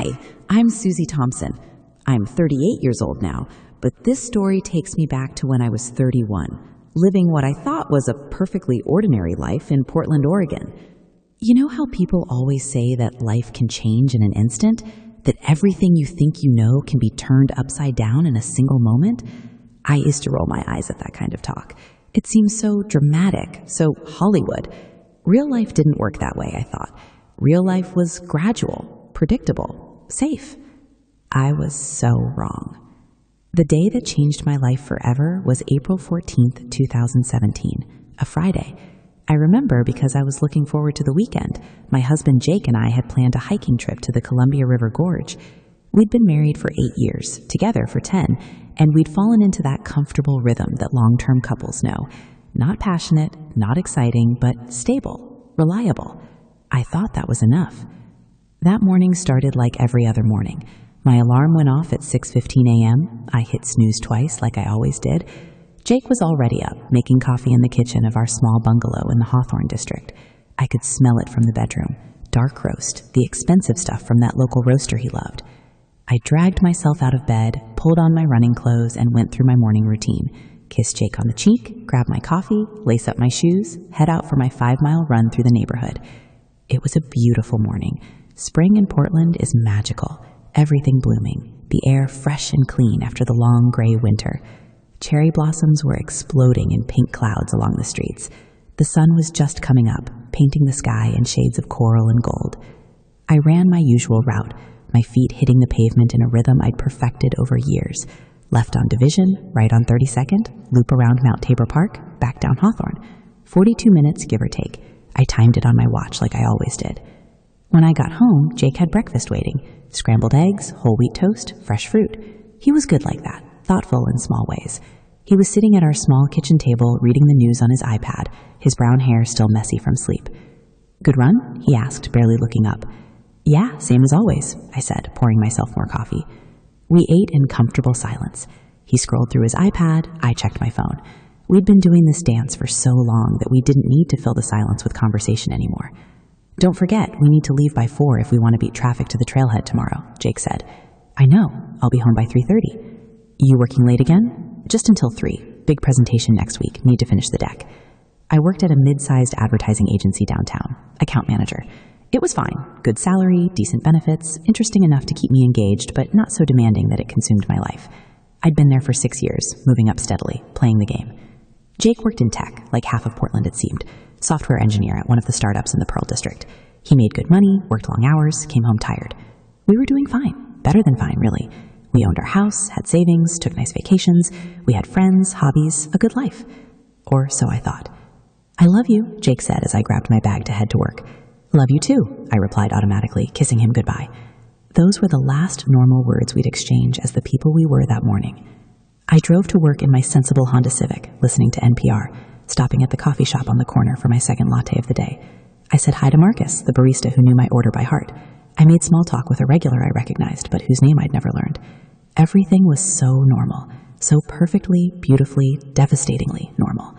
Hi, I'm Susie Thompson. I'm 38 years old now, but this story takes me back to when I was 31, living what I thought was a perfectly ordinary life in Portland, Oregon. You know how people always say that life can change in an instant? That everything you think you know can be turned upside down in a single moment? I used to roll my eyes at that kind of talk. It seems so dramatic, so Hollywood. Real life didn't work that way, I thought. Real life was gradual, predictable, safe. I was so wrong. The day that changed my life forever was April 14th, 2017, a Friday. I remember because I was looking forward to the weekend. My husband Jake and I had planned a hiking trip to the Columbia River Gorge. We'd been married for 8 years, together for 10, and we'd fallen into that comfortable rhythm that long-term couples know. Not passionate, not exciting, but stable, reliable. I thought that was enough. That morning started like every other morning. My alarm went off at 6:15 a.m. I hit snooze twice like I always did. Jake was already up, making coffee in the kitchen of our small bungalow in the Hawthorne district. I could smell it from the bedroom. Dark roast, the expensive stuff from that local roaster he loved. I dragged myself out of bed, pulled on my running clothes, and went through my morning routine. Kiss Jake on the cheek, grab my coffee, lace up my shoes, head out for my 5-mile run through the neighborhood. It was a beautiful morning. Spring in Portland is magical. Everything blooming, the air fresh and clean after the long gray winter. Cherry blossoms were exploding in pink clouds along the streets. The sun was just coming up, painting the sky in shades of coral and gold. I ran my usual route, my feet hitting the pavement in a rhythm I'd perfected over years. Left on Division, right on 32nd, loop around Mount Tabor Park, back down Hawthorne. 42 minutes, give or take. I timed it on my watch like I always did. When I got home, Jake had breakfast waiting. Scrambled eggs, whole wheat toast, fresh fruit. He was good like that, thoughtful in small ways. He was sitting at our small kitchen table reading the news on his iPad, his brown hair still messy from sleep. "Good run?" he asked, barely looking up. "Yeah, same as always," I said, pouring myself more coffee. We ate in comfortable silence. He scrolled through his iPad, I checked my phone. We'd been doing this dance for so long that we didn't need to fill the silence with conversation anymore. "Don't forget, we need to leave by 4 if we want to beat traffic to the trailhead tomorrow," Jake said. "I know. I'll be home by 3:30. "You working late again?" "Just until 3. Big presentation next week. Need to finish the deck." I worked at a mid-sized advertising agency downtown. Account manager. It was fine. Good salary, decent benefits, interesting enough to keep me engaged, but not so demanding that it consumed my life. I'd been there for 6 years, moving up steadily, playing the game. Jake worked in tech, like half of Portland it seemed. Software engineer at one of the startups in the Pearl District. He made good money, worked long hours, came home tired. We were doing fine. Better than fine, really. We owned our house, had savings, took nice vacations. We had friends, hobbies, a good life. Or so I thought. "I love you," Jake said as I grabbed my bag to head to work. "Love you too," I replied automatically, kissing him goodbye. Those were the last normal words we'd exchange as the people we were that morning. I drove to work in my sensible Honda Civic, listening to NPR, stopping at the coffee shop on the corner for my second latte of the day. I said hi to Marcus, the barista who knew my order by heart. I made small talk with a regular I recognized, but whose name I'd never learned. Everything was so normal, so perfectly, beautifully, devastatingly normal.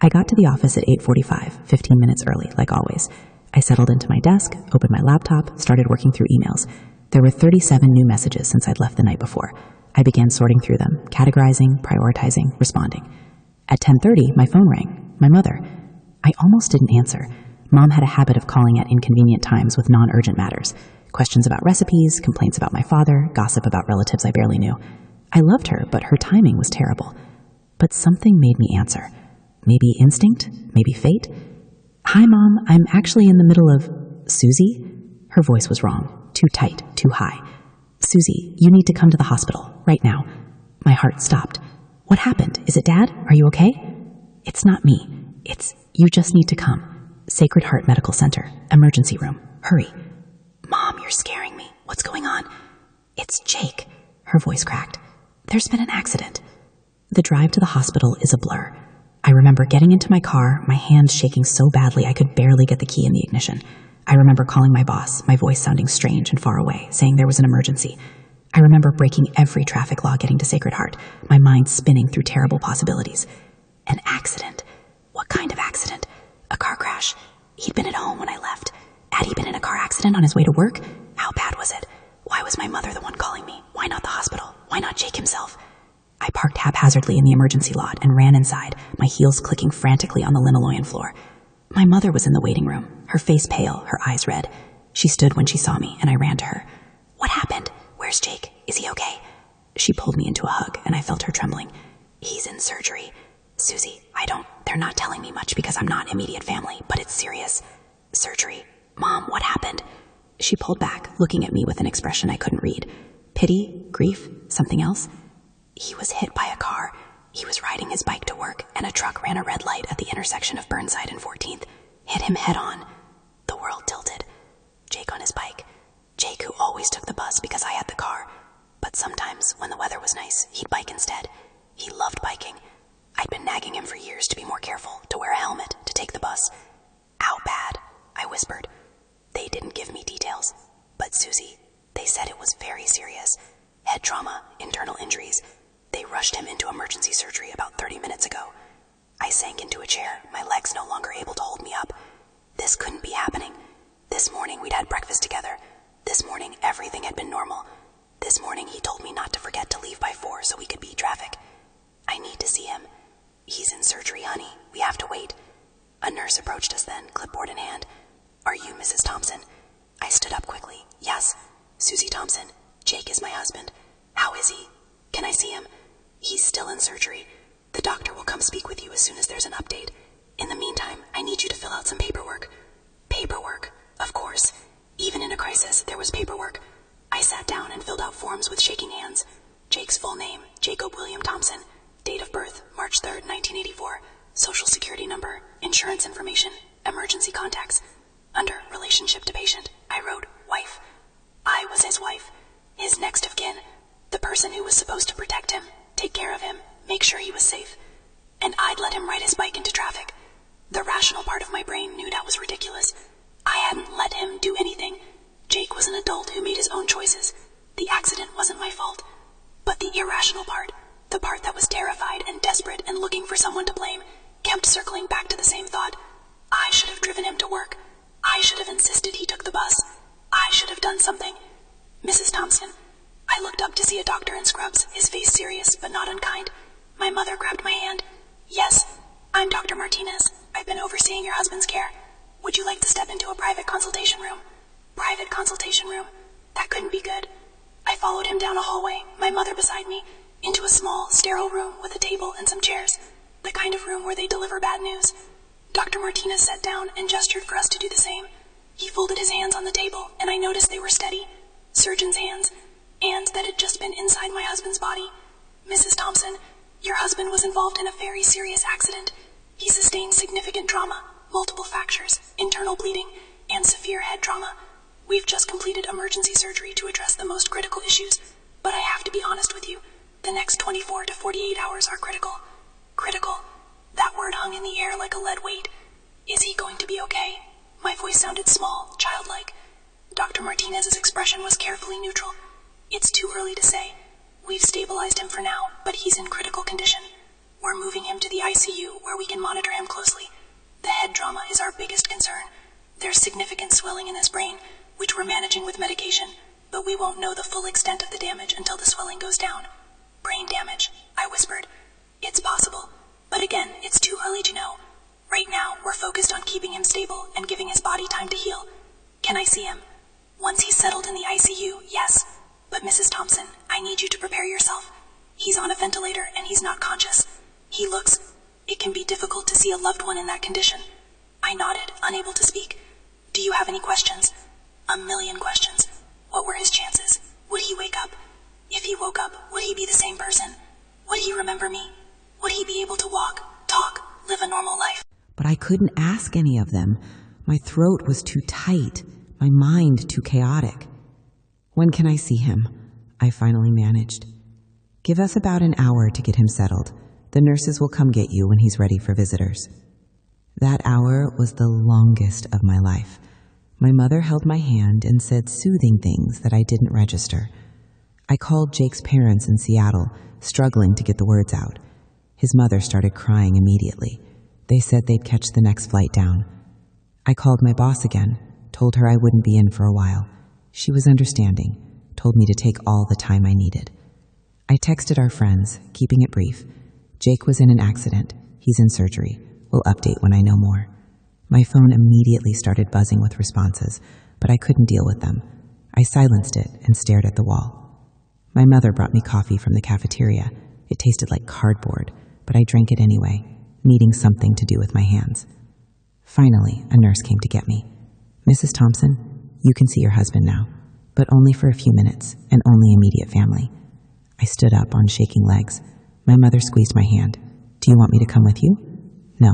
I got to the office at 8:45, 15 minutes early, like always. I settled into my desk, opened my laptop, started working through emails. There were 37 new messages since I'd left the night before. I began sorting through them, categorizing, prioritizing, responding. At 10:30, my phone rang. My mother. I almost didn't answer. Mom had a habit of calling at inconvenient times with non-urgent matters. Questions about recipes, complaints about my father, gossip about relatives I barely knew. I loved her, but her timing was terrible. But something made me answer. Maybe instinct? Maybe fate? "Hi, Mom. I'm actually in the middle of..." "Susie?" Her voice was wrong. Too tight, too high. "Susie, you need to come to the hospital, right now." My heart stopped. "What happened? Is it Dad? Are you okay?" "It's not me. It's, you just need to come. Sacred Heart Medical Center, emergency room. Hurry." "Mom, you're scaring me. What's going on?" "It's Jake." Her voice cracked. "There's been an accident." The drive to the hospital is a blur. I remember getting into my car, my hands shaking so badly I could barely get the key in the ignition. I remember calling my boss, my voice sounding strange and far away, saying there was an emergency. I remember breaking every traffic law getting to Sacred Heart, my mind spinning through terrible possibilities. An accident. What kind of accident? A car crash. He'd been at home when I left. Had he been in a car accident on his way to work? How bad was it? Why Why was my mother the one calling me? Why not the hospital? Why not Jake himself? I parked haphazardly in the emergency lot and ran inside, my heels clicking frantically on the linoleum floor. My mother was in the waiting room, her face pale, her eyes red. She stood when she saw me, and I ran to her. What happened? Where's Jake? Is he okay? She pulled me into a hug, and I felt her trembling. He's in surgery. Susie, they're not telling me much because I'm not immediate family, but it's serious. Surgery. Mom, what happened? She pulled back, looking at me with an expression I couldn't read. Pity? Grief? Something else? He was hit by a car. He was riding his bike to work, and a truck ran a red light at the intersection of Burnside and 14th. Hit him head on. The world tilted. Jake on his bike. Jake who always took the bus because I had the car. But sometimes, when the weather was nice, he'd bike instead. He loved biking. I'd been nagging him for years to be more careful, to wear a helmet, to take the bus. How bad? I whispered. They didn't give me details. But Susie, they said it was very serious. Head trauma, internal injuries. They rushed him into emergency surgery about 30 minutes ago. I sank into a chair, my legs no longer able to hold me up. This couldn't be happening. This morning we'd had breakfast together. This morning everything had been normal. This morning he told me not to forget to leave by 4 so we could beat traffic. I need to see him. He's in surgery, honey. We have to wait. A nurse approached us then, clipboard in hand. Are you Mrs. Thompson? I stood up quickly. Yes. Susie Thompson. Jake is my husband. How is he? Can I see him? He's still in surgery. The doctor will come speak with you as soon as there's an update. In the meantime, I need you to fill out some paperwork. Paperwork, of course. Even in a crisis, there was paperwork. I sat down and filled out forms with shaking hands. Jake's full name, Jacob William Thompson. Date of birth, March 3rd, 1984. Social security number, insurance information, emergency contacts. Under relationship to patient, I wrote wife. I was his wife, his next of kin, the person who was supposed to protect him, take care of him, make sure he was safe. And I'd let him ride his bike into traffic. The rational part of my brain knew that was ridiculous. I hadn't let him do anything. Jake was an adult who made his own choices. The accident wasn't my fault. But the irrational part, the part that was terrified and desperate and looking for someone to blame, kept circling back to the same thought. I should have driven him to work. I should have insisted he took the bus. I should have done something. Mrs. Thompson. I looked up to see a doctor in scrubs, his face serious but not unkind. My mother grabbed my hand. Yes, I'm Dr. Martinez. I've been overseeing your husband's care. Would you like to step into a private consultation room? Private consultation room. That couldn't be good. I followed him down a hallway, my mother beside me, into a small, sterile room with a table and some chairs. The kind of room where they deliver bad news. Dr. Martinez sat down and gestured for us to do the same. He folded his hands on the table, and I noticed they were steady. Surgeon's hands. Hands that had just been inside my husband's body. Mrs. Thompson, your husband was involved in a very serious accident. He sustained significant trauma, multiple fractures, internal bleeding, and severe head trauma. We've just completed emergency surgery to address the most critical issues, but I have to be honest with you. The next 24 to 48 hours are critical. Critical. That word hung in the air like a lead weight. Is he going to be okay? My voice sounded small, childlike. Dr. Martinez's expression was carefully neutral. It's too early to say. We've stabilized him for now, but he's in critical condition. We're moving him to the ICU where we can monitor him closely. The head trauma is our biggest concern. There's significant swelling in his brain, which we're managing with medication, but we won't know the full extent of the damage until the swelling goes down. Brain damage, I whispered. It's possible, but again, it's too early to know. Right now, we're focused on keeping him stable and giving his body time to heal. Can I see him? Once he's settled in the ICU, yes. But Mrs. Thompson, I need you to prepare yourself. He's on a ventilator and he's not conscious. It can be difficult to see a loved one in that condition. I nodded, unable to speak. Do you have any questions? A million questions. What were his chances? Would he wake up? If he woke up, would he be the same person? Would he remember me? Would he be able to walk, talk, live a normal life? But I couldn't ask any of them. My throat was too tight, my mind too chaotic. When can I see him? I finally managed. Give us about an hour to get him settled. The nurses will come get you when he's ready for visitors. That hour was the longest of my life. My mother held my hand and said soothing things that I didn't register. I called Jake's parents in Seattle, struggling to get the words out. His mother started crying immediately. They said they'd catch the next flight down. I called my boss again, told her I wouldn't be in for a while. She was understanding, told me to take all the time I needed. I texted our friends, keeping it brief. Jake was in an accident. He's in surgery. We'll update when I know more. My phone immediately started buzzing with responses, but I couldn't deal with them. I silenced it and stared at the wall. My mother brought me coffee from the cafeteria. It tasted like cardboard, but I drank it anyway, needing something to do with my hands. Finally, a nurse came to get me. Mrs. Thompson, you can see your husband now, but only for a few minutes and only immediate family. I stood up on shaking legs. My mother squeezed my hand. Do you want me to come with you? No,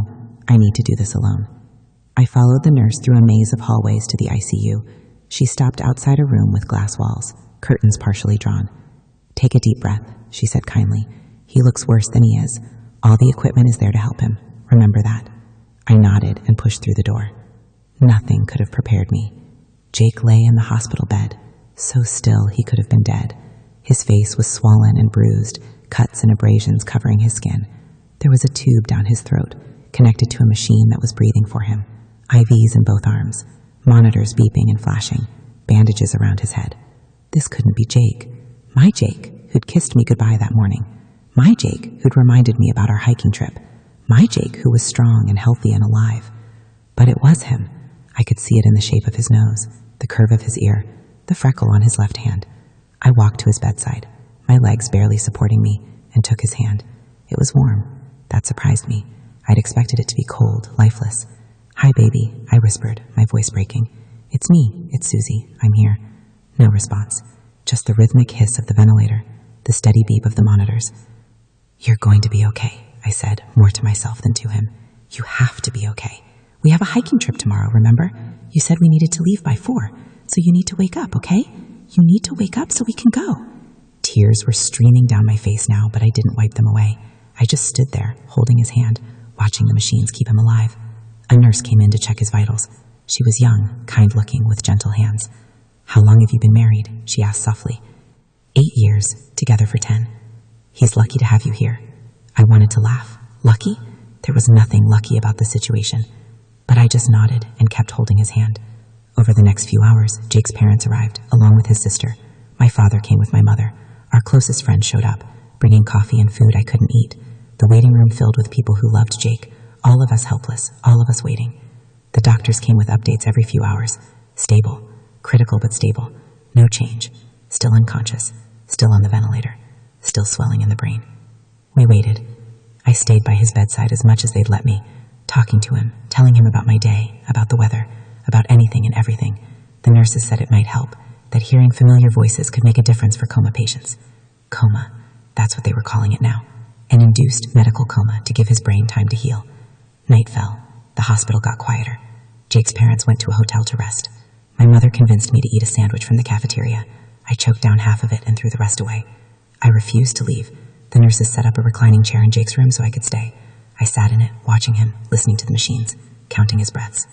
I need to do this alone. I followed the nurse through a maze of hallways to the ICU. She stopped outside a room with glass walls, curtains partially drawn. Take a deep breath, she said kindly. He looks worse than he is. All the equipment is there to help him. Remember that. I nodded and pushed through the door. Nothing could have prepared me. Jake lay in the hospital bed, so still he could have been dead. His face was swollen and bruised, cuts and abrasions covering his skin. There was a tube down his throat, connected to a machine that was breathing for him. IVs in both arms, monitors beeping and flashing, bandages around his head. This couldn't be Jake. My Jake, who'd kissed me goodbye that morning. My Jake, who'd reminded me about our hiking trip. My Jake, who was strong and healthy and alive. But it was him. I could see it in the shape of his nose, the curve of his ear, the freckle on his left hand. I walked to his bedside, my legs barely supporting me, and took his hand. It was warm. That surprised me. I'd expected it to be cold, lifeless. Hi, baby, I whispered, my voice breaking. It's me. It's Susie. I'm here. No response. Just the rhythmic hiss of the ventilator, the steady beep of the monitors. You're going to be okay, I said, more to myself than to him. You have to be okay. We have a hiking trip tomorrow, remember? You said we needed to leave by 4, so you need to wake up, okay? You need to wake up so we can go. Tears were streaming down my face now, but I didn't wipe them away. I just stood there, holding his hand, watching the machines keep him alive. A nurse came in to check his vitals. She was young, kind-looking, with gentle hands. How long have you been married? She asked softly. 8 years, together for 10. He's lucky to have you here. I wanted to laugh. Lucky? There was nothing lucky about the situation. But I just nodded and kept holding his hand. Over the next few hours, Jake's parents arrived, along with his sister. My father came with my mother. Our closest friend showed up, bringing coffee and food I couldn't eat. The waiting room filled with people who loved Jake, all of us helpless, all of us waiting. The doctors came with updates every few hours. Stable, critical but stable, no change, still unconscious, still on the ventilator, still swelling in the brain. We waited. I stayed by his bedside as much as they'd let me, talking to him, telling him about my day, about the weather, about anything and everything. The nurses said it might help, that hearing familiar voices could make a difference for coma patients. Coma, that's what they were calling it now. An induced medical coma to give his brain time to heal. Night fell. The hospital got quieter. Jake's parents went to a hotel to rest. My mother convinced me to eat a sandwich from the cafeteria. I choked down half of it and threw the rest away. I refused to leave. The nurses set up a reclining chair in Jake's room so I could stay. I sat in it, watching him, listening to the machines, counting his breaths.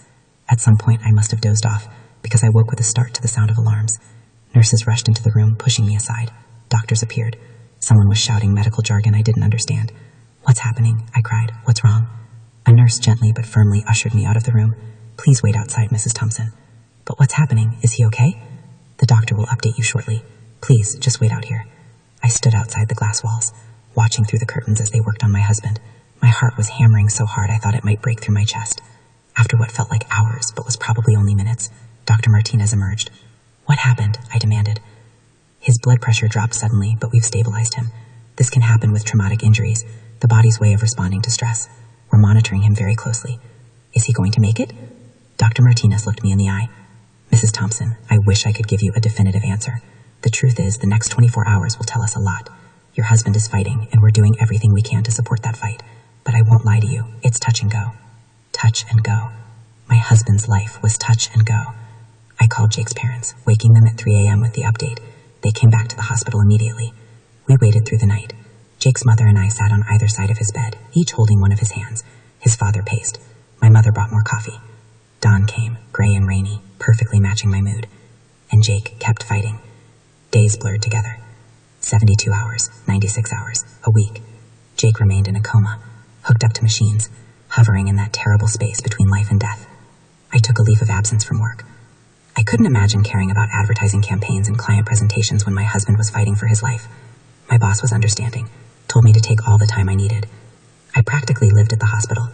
At some point, I must have dozed off, because I woke with a start to the sound of alarms. Nurses rushed into the room, pushing me aside. Doctors appeared. Someone was shouting medical jargon I didn't understand. What's happening? I cried. What's wrong? A nurse gently but firmly ushered me out of the room. Please wait outside, Mrs. Thompson. But what's happening? Is he okay? The doctor will update you shortly. Please, just wait out here. I stood outside the glass walls, watching through the curtains as they worked on my husband. My heart was hammering so hard I thought it might break through my chest. After what felt like hours, but was probably only minutes, Dr. Martinez emerged. What happened? I demanded. His blood pressure dropped suddenly, but we've stabilized him. This can happen with traumatic injuries, the body's way of responding to stress. We're monitoring him very closely. Is he going to make it? Dr. Martinez looked me in the eye. Mrs. Thompson, I wish I could give you a definitive answer. The truth is, the next 24 hours will tell us a lot. Your husband is fighting, and we're doing everything we can to support that fight. But I won't lie to you, it's touch and go. Touch and go. My husband's life was touch and go. I called Jake's parents, waking them at 3 a.m. with the update. They came back to the hospital immediately. We waited through the night. Jake's mother and I sat on either side of his bed, each holding one of his hands. His father paced. My mother brought more coffee. Dawn came, gray and rainy, perfectly matching my mood. And Jake kept fighting. Days blurred together. 72 hours, 96 hours, a week. Jake remained in a coma, hooked up to machines, hovering in that terrible space between life and death. I took a leave of absence from work. I I couldn't imagine caring about advertising campaigns and client presentations when my husband was fighting for his life. My boss was understanding, told me to take all the time I needed. I practically lived at the hospital.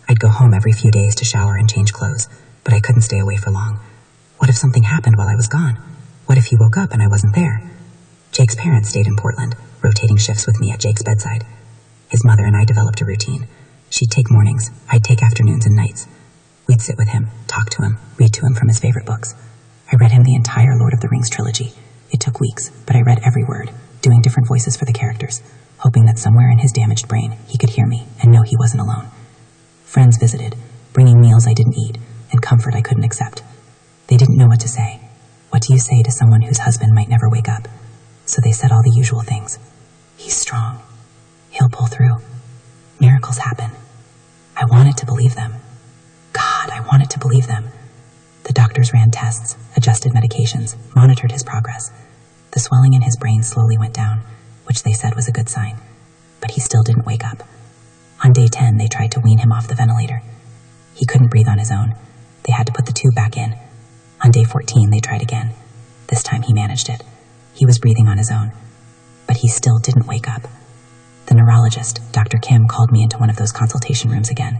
I'd go home every few days to shower and change clothes, but I couldn't stay away for long. What if something happened while I was gone? What if he woke up and I wasn't there? Jake's parents stayed in Portland, rotating shifts with me at Jake's bedside. His mother and I developed a routine. She'd take mornings, I'd take afternoons and nights. We'd sit with him, talk to him, read to him from his favorite books. I read him the entire Lord of the Rings trilogy. It took weeks, but I read every word, doing different voices for the characters, hoping that somewhere in his damaged brain he could hear me and know he wasn't alone. Friends visited, bringing meals I didn't eat and comfort I couldn't accept. They didn't know what to say. What do you say to someone whose husband might never wake up? So they said all the usual things. He's strong. He'll pull through. Miracles happen. I wanted to believe them. God, I wanted to believe them. The doctors ran tests, adjusted medications, monitored his progress. The swelling in his brain slowly went down, which they said was a good sign, but he still didn't wake up. On day 10, they tried to wean him off the ventilator. He couldn't breathe on his own. They had to put the tube back in. On day 14, they tried again. This time he managed it. He was breathing on his own, but he still didn't wake up. The neurologist, Dr. Kim, called me into one of those consultation rooms again.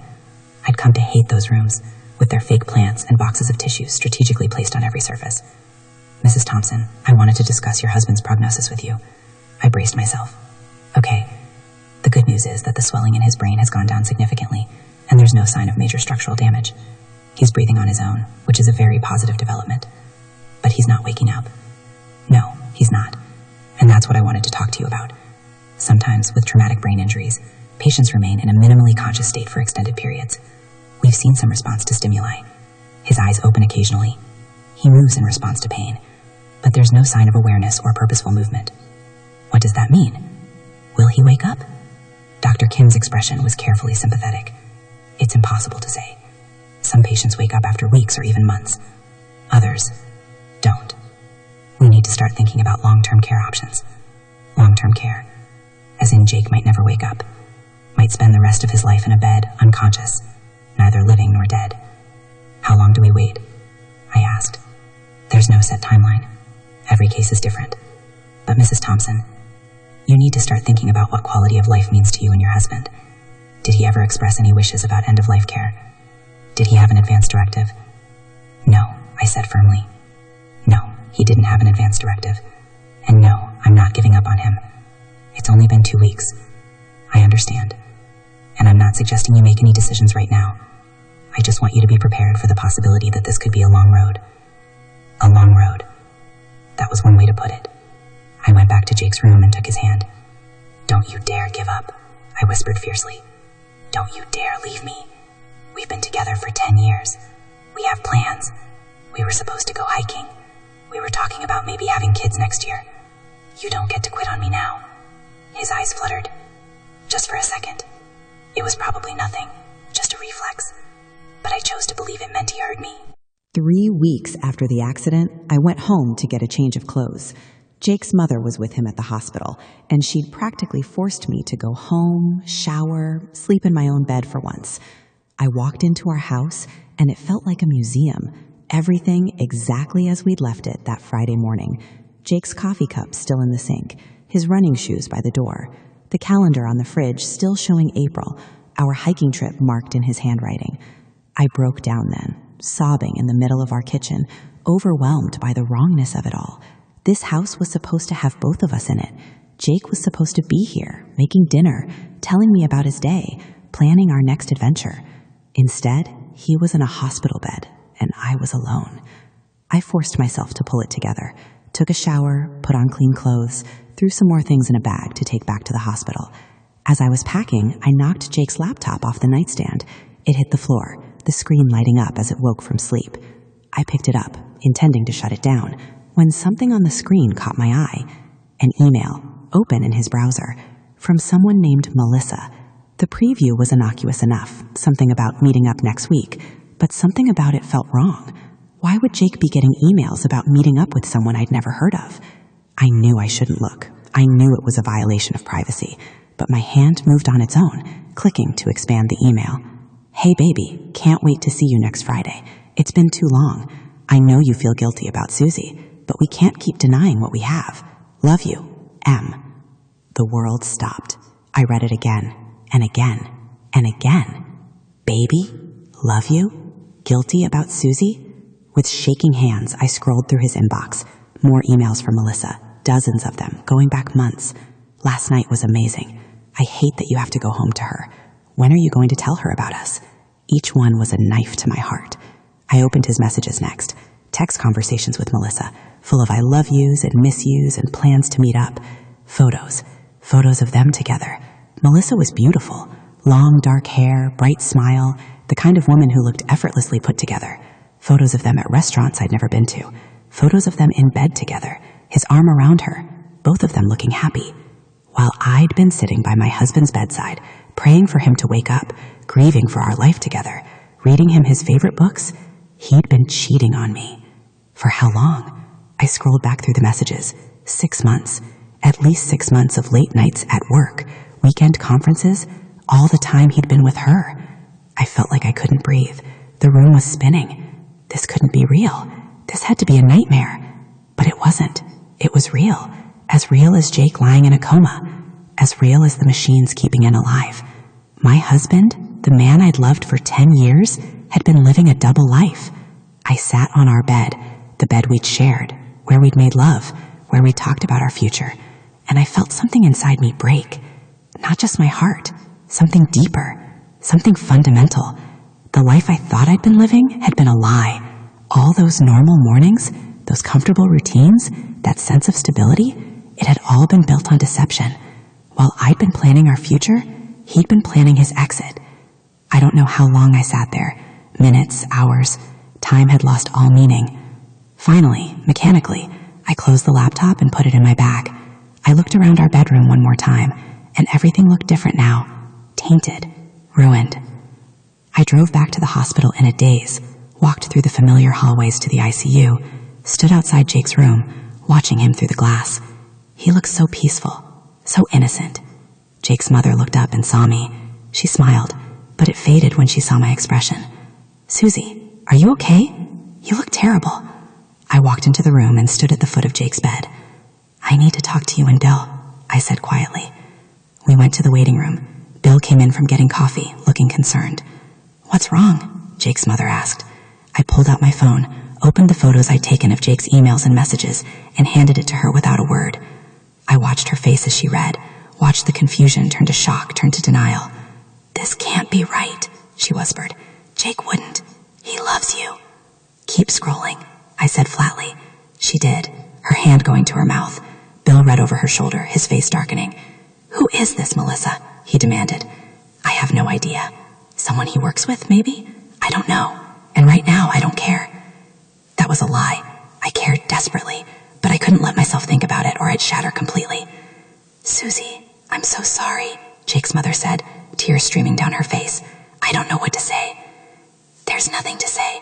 I'd come to hate those rooms, with their fake plants and boxes of tissues strategically placed on every surface. Mrs. Thompson, I wanted to discuss your husband's prognosis with you. I braced myself. Okay, the good news is that the swelling in his brain has gone down significantly, and there's no sign of major structural damage. He's breathing on his own, which is a very positive development. But he's not waking up. No, he's not. And that's what I wanted to talk to you about. Sometimes, with traumatic brain injuries, patients remain in a minimally conscious state for extended periods. We've seen some response to stimuli. His eyes open occasionally. He moves in response to pain, but there's no sign of awareness or purposeful movement. What does that mean? Will he wake up? Dr. Kim's expression was carefully sympathetic. It's impossible to say. Some patients wake up after weeks or even months. Others don't. We need to start thinking about long-term care options. Long-term care, as in Jake might never wake up, might spend the rest of his life in a bed, unconscious, neither living nor dead. How long do we wait? I asked. There's no set timeline. Every case is different. But Mrs. Thompson, you need to start thinking about what quality of life means to you and your husband. Did he ever express any wishes about end-of-life care? Did he have an advance directive? No, I said firmly. No, he didn't have an advance directive. And no, I'm not giving up on him. It's only been 2 weeks. I understand. And I'm not suggesting you make any decisions right now. I just want you to be prepared for the possibility that this could be a long road. A long road. That was one way to put it. I went back to Jake's room and took his hand. Don't you dare give up, I whispered fiercely. Don't you dare leave me. We've been together for 10 years. We have plans. We were supposed to go hiking. We were talking about maybe having kids next year. You don't get to quit on me now. His eyes fluttered. Just for a second. It was probably nothing, just a reflex. But I chose to believe it meant he heard me. 3 weeks after the accident, I went home to get a change of clothes. Jake's mother was with him at the hospital, and she'd practically forced me to go home, shower, sleep in my own bed for once. I walked into our house, and it felt like a museum. Everything exactly as we'd left it that Friday morning. Jake's coffee cup still in the sink, his running shoes by the door, the calendar on the fridge still showing April, our hiking trip marked in his handwriting. I broke down then, sobbing in the middle of our kitchen, overwhelmed by the wrongness of it all. This house was supposed to have both of us in it. Jake was supposed to be here, making dinner, telling me about his day, planning our next adventure. Instead, he was in a hospital bed, and I was alone. I forced myself to pull it together, took a shower, put on clean clothes, threw some more things in a bag to take back to the hospital. As I was packing, I knocked Jake's laptop off the nightstand. It hit the floor, the screen lighting up as it woke from sleep. I picked it up, intending to shut it down, when something on the screen caught my eye. An email, open in his browser, from someone named Melissa. The preview was innocuous enough, something about meeting up next week, but something about it felt wrong. Why would Jake be getting emails about meeting up with someone I'd never heard of? I knew I shouldn't look. I knew it was a violation of privacy, but my hand moved on its own, clicking to expand the email. Hey baby, can't wait to see you next Friday. It's been too long. I know you feel guilty about Susie, but we can't keep denying what we have. Love you, M. The world stopped. I read it again, and again, and again. Baby, love you, guilty about Susie? With shaking hands, I scrolled through his inbox. More emails from Melissa, dozens of them, going back months. Last night was amazing. I hate that you have to go home to her. When are you going to tell her about us? Each one was a knife to my heart. I opened his messages next. Text conversations with Melissa, full of I love yous and miss yous and plans to meet up. Photos of them together. Melissa was beautiful. Long, dark hair, bright smile, the kind of woman who looked effortlessly put together. Photos of them at restaurants I'd never been to. Photos of them in bed together, his arm around her, both of them looking happy. While I'd been sitting by my husband's bedside, praying for him to wake up, grieving for our life together, reading him his favorite books, he'd been cheating on me. For how long? I scrolled back through the messages. 6 months. At least 6 months of late nights at work, weekend conferences, all the time he'd been with her. I felt like I couldn't breathe. The room was spinning. This couldn't be real. This had to be a nightmare. But it wasn't. It was real. As real as Jake lying in a coma. As real as the machines keeping him alive. My husband, the man I'd loved for 10 years, had been living a double life. I sat on our bed, the bed we'd shared, where we'd made love, where we talked about our future, and I felt something inside me break. Not just my heart, something deeper, something fundamental. The life I thought I'd been living had been a lie. All those normal mornings, those comfortable routines, that sense of stability, it had all been built on deception. While I'd been planning our future, he'd been planning his exit. I don't know how long I sat there. Minutes, hours. Time had lost all meaning. Finally, mechanically, I closed the laptop and put it in my bag. I looked around our bedroom one more time, and everything looked different now. Tainted. Ruined. I drove back to the hospital in a daze, walked through the familiar hallways to the ICU, stood outside Jake's room, watching him through the glass. He looked so peaceful, so innocent. Jake's mother looked up and saw me. She smiled, but it faded when she saw my expression. Susie, are you okay? You look terrible. I walked into the room and stood at the foot of Jake's bed. I need to talk to you and Bill, I said quietly. We went to the waiting room. Bill came in from getting coffee, looking concerned. What's wrong? Jake's mother asked. I pulled out my phone, opened the photos I'd taken of Jake's emails and messages, and handed it to her without a word. I watched her face as she read, watched the confusion turn to shock, turn to denial. This can't be right, she whispered. Jake wouldn't. He loves you. Keep scrolling, I said flatly. She did, her hand going to her mouth. Bill read over her shoulder, his face darkening. Who is this, Melissa? He demanded. I have no idea. Someone he works with, maybe? I don't know. And right now, I don't care. That was a lie. I cared desperately, but I couldn't let myself think about it or I'd shatter completely. Susie, I'm so sorry, Jake's mother said, tears streaming down her face. I don't know what to say. There's nothing to say.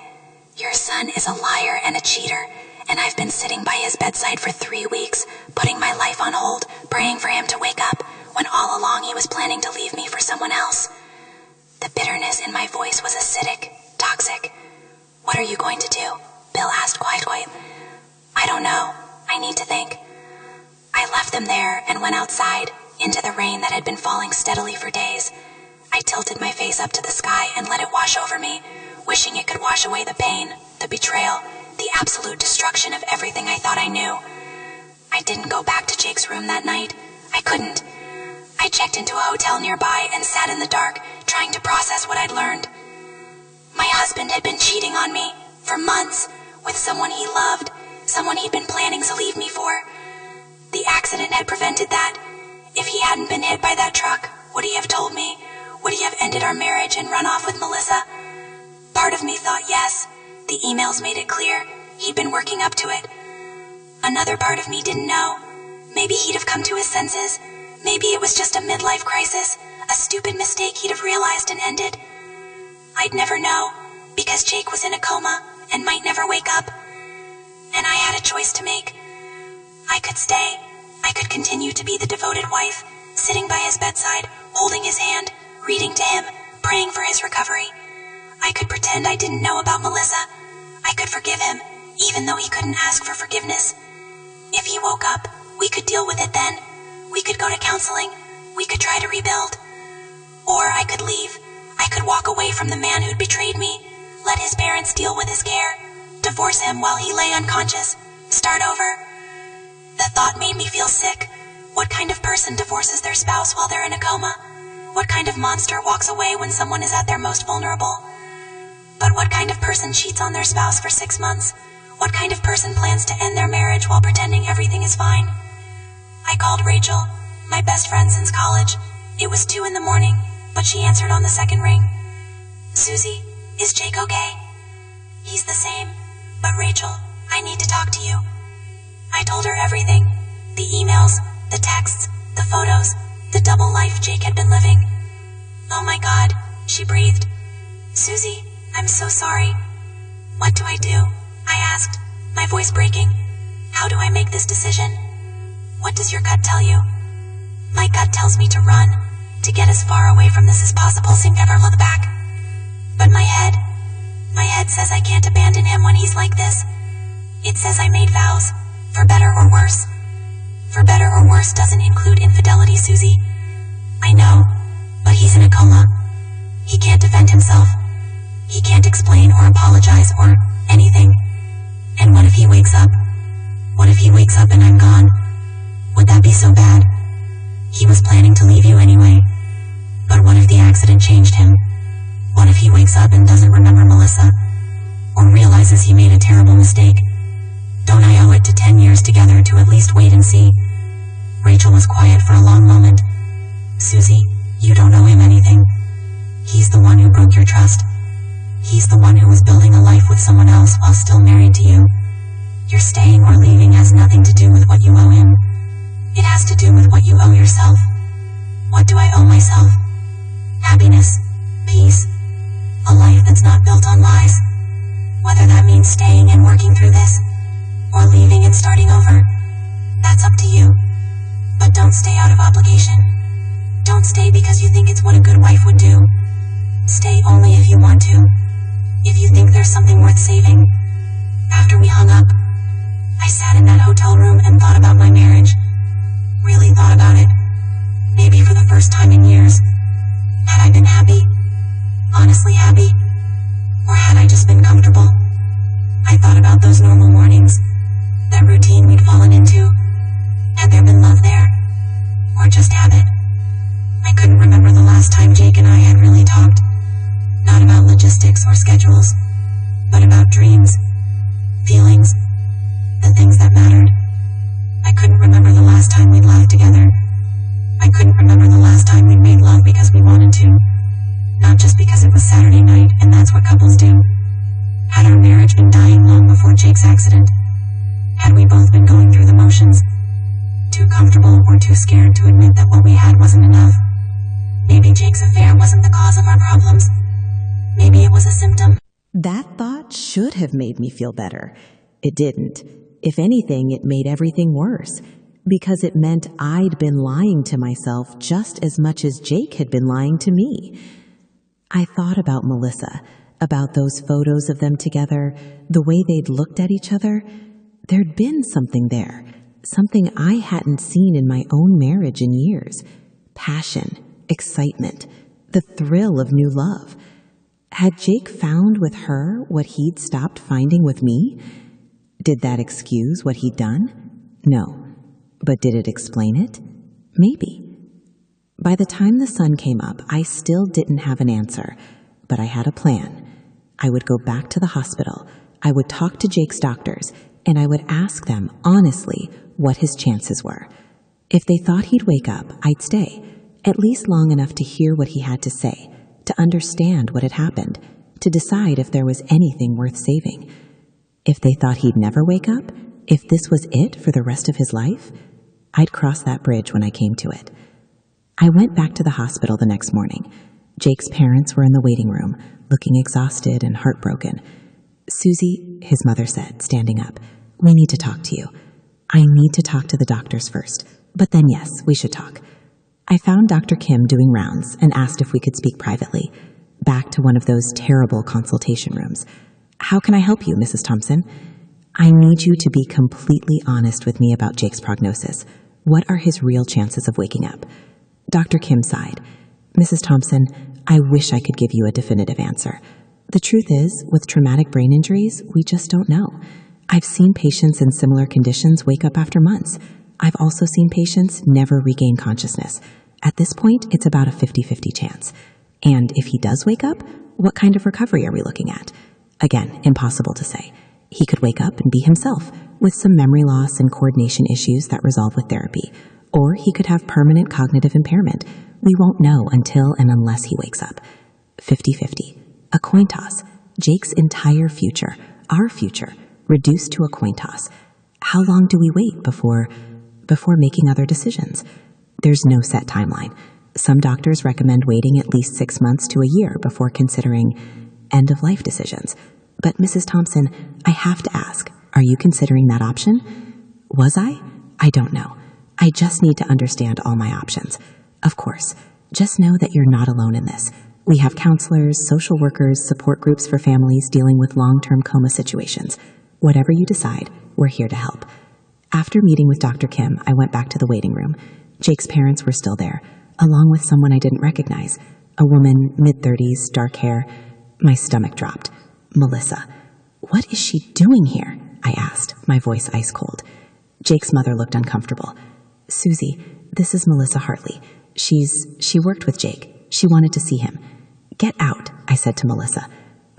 Your son is a liar and a cheater, and I've been sitting by his bedside for 3 weeks, putting my life on hold, praying for him to wake up, when all along he was planning to leave me for someone else. The bitterness in my voice was acidic, toxic. What are you going to do? Bill asked quietly. I don't know. I need to think. I left them there and went outside, into the rain that had been falling steadily for days. I tilted my face up to the sky and let it wash over me, wishing it could wash away the pain, the betrayal, the absolute destruction of everything I thought I knew. I didn't go back to Jake's room that night. I couldn't. I checked into a hotel nearby and sat in the dark, trying to process what I'd learned. My husband had been cheating on me for months with someone he loved, someone he'd been planning to leave me for. The accident had prevented that. If he hadn't been hit by that truck, would he have told me? Would he have ended our marriage and run off with Melissa? Part of me thought yes. The emails made it clear. He'd been working up to it. Another part of me didn't know. Maybe he'd have come to his senses. Maybe it was just a midlife crisis, a stupid mistake he'd have realized and ended. I'd never know, because Jake was in a coma and might never wake up. And I had a choice to make. I could stay. I could continue to be the devoted wife, sitting by his bedside, holding his hand, reading to him, praying for his recovery. I could pretend I didn't know about Melissa. I could forgive him even though he couldn't ask for forgiveness. If he woke up, we could deal with it then. We could go to counseling. We could try to rebuild. Or I could leave. I could walk away from the man who'd betrayed me, let his parents deal with his care, divorce him while he lay unconscious, start over. The thought made me feel sick. What kind of person divorces their spouse while they're in a coma? What kind of monster walks away when someone is at their most vulnerable? But what kind of person cheats on their spouse for 6 months? What kind of person plans to end their marriage while pretending everything is fine? I called Rachel, my best friend since college. It was 2 a.m, but she answered on the second ring. Susie, is Jake okay? He's the same. But Rachel, I need to talk to you. I told her everything. The emails, the texts, the photos, the double life Jake had been living. Oh my God, she breathed. Susie, I'm so sorry. What do I do? I asked, my voice breaking. How do I make this decision? What does your gut tell you? My gut tells me to run, to get as far away from this as possible so never look back. But my head says I can't abandon him when he's like this. It says I made vows, for better or worse. For better or worse doesn't include infidelity, Susie. I know, but he's in a coma. He can't defend himself. He can't explain or apologize or anything. And what if he wakes up? What if he wakes up and I'm gone? Would that be so bad? He was planning to leave you anyway. But what if the accident changed him? What if he wakes up and doesn't remember Melissa? Or realizes he made a terrible mistake? Don't I owe it to 10 years together to at least wait and see? Rachel was quiet for a long moment. Susie, you don't owe him anything. He's the one who broke your trust. He's the one who was building a life with someone else while still married to you. Your staying or leaving has nothing to do with what you owe him. It has to do with what you owe yourself. What do I owe myself? Happiness, peace, a life that's not built on lies. Whether that means staying and working through this, or leaving and starting over, that's up to you. But don't stay out of obligation. Don't stay because you think it's what a good wife would do. Stay only if you want to. If you think there's something worth saving. After we hung up, I sat in that hotel room and thought about my marriage. Really thought about it. Maybe for the first time in years. Had I been happy? Honestly happy? Or had I just been comfortable? I thought about those normal mornings. That routine we'd fallen into. Had there been love there? Or just habit? I couldn't remember the last time Jake and I had really talked. Not about logistics or schedules, but about dreams, feelings, the things that mattered. I couldn't remember the last time we'd laughed together. I couldn't remember the last time we made love because we wanted to. Not just because it was Saturday night and that's what couples do. Had our marriage been dying long before Jake's accident? Had we both been going through the motions? Too comfortable or too scared to admit that what we had wasn't enough? Maybe Jake's affair wasn't the cause of our problems. Maybe it was a symptom. That thought should have made me feel better. It didn't. If anything, it made everything worse, because it meant I'd been lying to myself just as much as Jake had been lying to me. I thought about Melissa, about those photos of them together, the way they'd looked at each other. There'd been something there, something I hadn't seen in my own marriage in years. Passion, excitement, the thrill of new love. Had Jake found with her what he'd stopped finding with me? Did that excuse what he'd done? No. But did it explain it? Maybe. By the time the sun came up, I still didn't have an answer, but I had a plan. I would go back to the hospital, I would talk to Jake's doctors, and I would ask them honestly what his chances were. If they thought he'd wake up, I'd stay, at least long enough to hear what he had to say, to understand what had happened, to decide if there was anything worth saving. If they thought he'd never wake up, if this was it for the rest of his life, I'd cross that bridge when I came to it. I went back to the hospital the next morning. Jake's parents were in the waiting room, looking exhausted and heartbroken. Susie, his mother said, standing up, we need to talk to you. I need to talk to the doctors first, but then yes, we should talk. I found Dr. Kim doing rounds and asked if we could speak privately, back to one of those terrible consultation rooms. How can I help you, Mrs. Thompson? I need you to be completely honest with me about Jake's prognosis. What are his real chances of waking up? Dr. Kim sighed. Mrs. Thompson, I wish I could give you a definitive answer. The truth is, with traumatic brain injuries, we just don't know. I've seen patients in similar conditions wake up after months. I've also seen patients never regain consciousness. At this point, it's about a 50-50 chance. And if he does wake up, what kind of recovery are we looking at? Again, impossible to say. He could wake up and be himself, with some memory loss and coordination issues that resolve with therapy. Or he could have permanent cognitive impairment. We won't know until and unless he wakes up. 50-50. A coin toss. Jake's entire future, our future, reduced to a coin toss. How long do we wait before making other decisions? There's no set timeline. Some doctors recommend waiting at least 6 months to a year before considering end-of-life decisions. But Mrs. Thompson, I have to ask, are you considering that option? Was I? I don't know. I just need to understand all my options. Of course, just know that you're not alone in this. We have counselors, social workers, support groups for families dealing with long-term coma situations. Whatever you decide, we're here to help. After meeting with Dr. Kim, I went back to the waiting room. Jake's parents were still there, along with someone I didn't recognize. A woman, mid-30s, dark hair. My stomach dropped. Melissa. What is she doing here? I asked, my voice ice cold. Jake's mother looked uncomfortable. Susie, this is Melissa Hartley. She worked with Jake. She wanted to see him. Get out, I said to Melissa.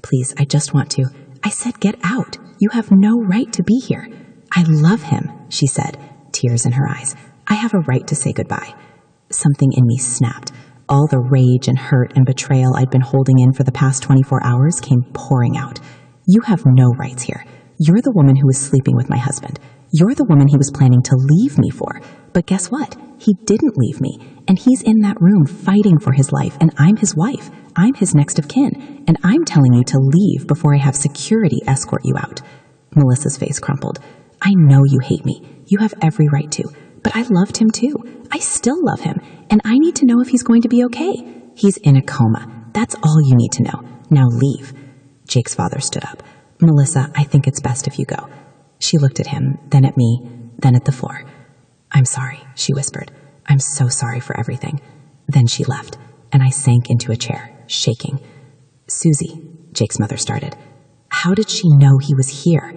Please, I just want to. I said get out. You have no right to be here. I love him, she said, tears in her eyes. I have a right to say goodbye. Something in me snapped. All the rage and hurt and betrayal I'd been holding in for the past 24 hours came pouring out. You have no rights here. You're the woman who was sleeping with my husband. You're the woman he was planning to leave me for. But guess what? He didn't leave me, and he's in that room fighting for his life, and I'm his wife. I'm his next of kin, and I'm telling you to leave before I have security escort you out. Melissa's face crumpled. I know you hate me. You have every right to, but I loved him too. I still love him, and I need to know if he's going to be okay. He's in a coma. That's all you need to know. Now leave. Jake's father stood up. Melissa, I think it's best if you go. She looked at him, then at me, then at the floor. I'm sorry, she whispered. I'm so sorry for everything. Then she left, and I sank into a chair, shaking. Susie, Jake's mother started. How did she know he was here?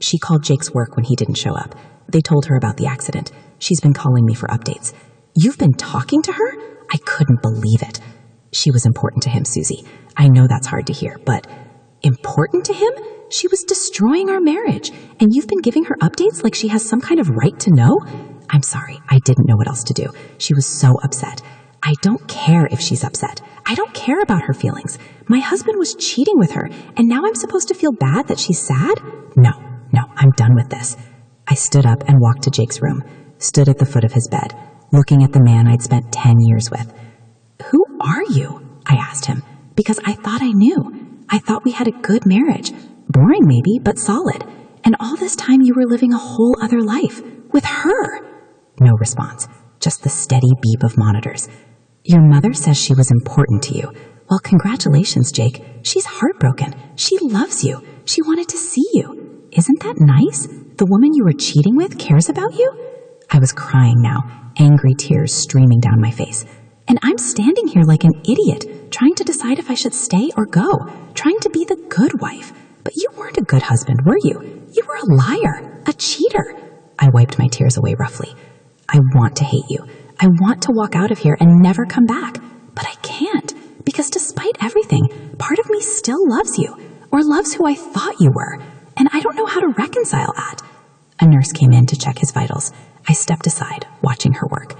She called Jake's work when he didn't show up. They told her about the accident. She's been calling me for updates. You've been talking to her? I couldn't believe it. She was important to him, Susie. I know that's hard to hear, but important to him? She was destroying our marriage, and you've been giving her updates like she has some kind of right to know? I'm sorry, I didn't know what else to do. She was so upset. I don't care if she's upset. I don't care about her feelings. My husband was cheating with her, and now I'm supposed to feel bad that she's sad? No, I'm done with this. I stood up and walked to Jake's room, stood at the foot of his bed, looking at the man I'd spent 10 years with. Who are you? I asked him, because I thought I knew. I thought we had a good marriage. Boring maybe, but solid. And all this time you were living a whole other life. With her. No response. Just the steady beep of monitors. Your mother says she was important to you. Well, congratulations, Jake. She's heartbroken. She loves you. She wanted to see you. Isn't that nice? The woman you were cheating with cares about you? I was crying now, angry tears streaming down my face. And I'm standing here like an idiot, trying to decide if I should stay or go, trying to be the good wife. But you weren't a good husband, were you? You were a liar, a cheater. I wiped my tears away roughly. I want to hate you. I want to walk out of here and never come back. But I can't, because despite everything, part of me still loves you, or loves who I thought you were. And I don't know how to reconcile that. A nurse came in to check his vitals. I stepped aside, watching her work.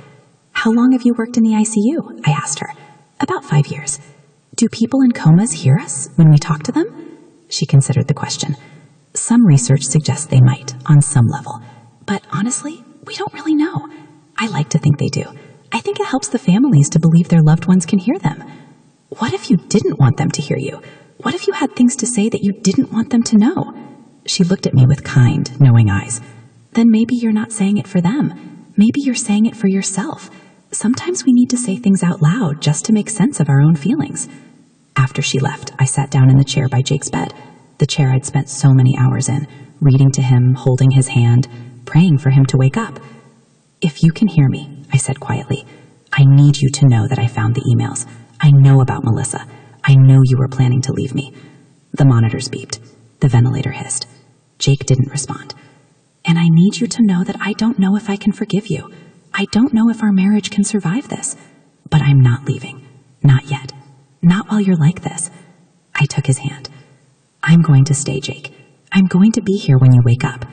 How long have you worked in the ICU? I asked her. About 5 years. Do people in comas hear us when we talk to them? She considered the question. Some research suggests they might, on some level. But honestly, we don't really know. I like to think they do. I think it helps the families to believe their loved ones can hear them. What if you didn't want them to hear you? What if you had things to say that you didn't want them to know? She looked at me with kind, knowing eyes. Then maybe you're not saying it for them. Maybe you're saying it for yourself. Sometimes we need to say things out loud just to make sense of our own feelings. After she left, I sat down in the chair by Jake's bed, the chair I'd spent so many hours in, reading to him, holding his hand, praying for him to wake up. "If you can hear me," I said quietly, "I need you to know that I found the emails. I know about Melissa. I know you were planning to leave me." The monitors beeped. The ventilator hissed. Jake didn't respond. "And I need you to know that I don't know if I can forgive you. I don't know if our marriage can survive this. But I'm not leaving. Not yet. Not while you're like this." I took his hand. "I'm going to stay, Jake. I'm going to be here when you wake up.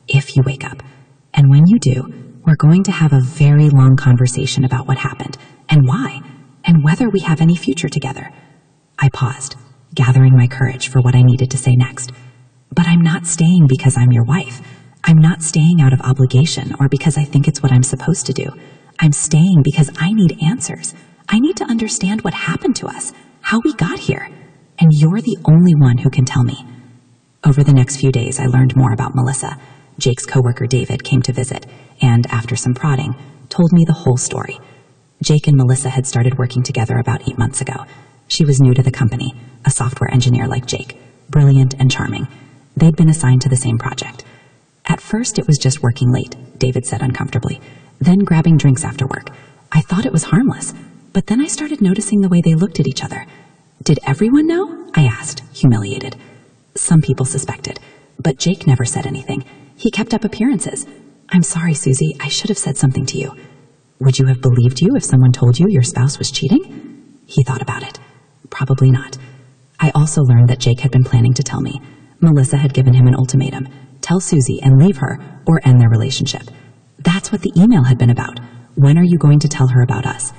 If you wake up. And when you do, we're going to have a very long conversation about what happened, and why, and whether we have any future together." I paused, gathering my courage for what I needed to say next. "But I'm not staying because I'm your wife. I'm not staying out of obligation or because I think it's what I'm supposed to do. I'm staying because I need answers. I need to understand what happened to us, how we got here. And you're the only one who can tell me." Over the next few days, I learned more about Melissa. Jake's coworker David came to visit, and after some prodding, told me the whole story. Jake and Melissa had started working together about 8 months ago. She was new to the company, a software engineer like Jake, brilliant and charming. They'd been assigned to the same project. At first, it was just working late, David said uncomfortably, then grabbing drinks after work. I thought it was harmless, but then I started noticing the way they looked at each other. "Did everyone know?" I asked, humiliated. "Some people suspected, but Jake never said anything. He kept up appearances. I'm sorry, Susie, I should have said something to you." "Would you have believed you if someone told you your spouse was cheating?" He thought about it. Probably not. I also learned that Jake had been planning to tell me. Melissa had given him an ultimatum. Tell Susie and leave her, or end their relationship. That's what the email had been about. When are you going to tell her about us?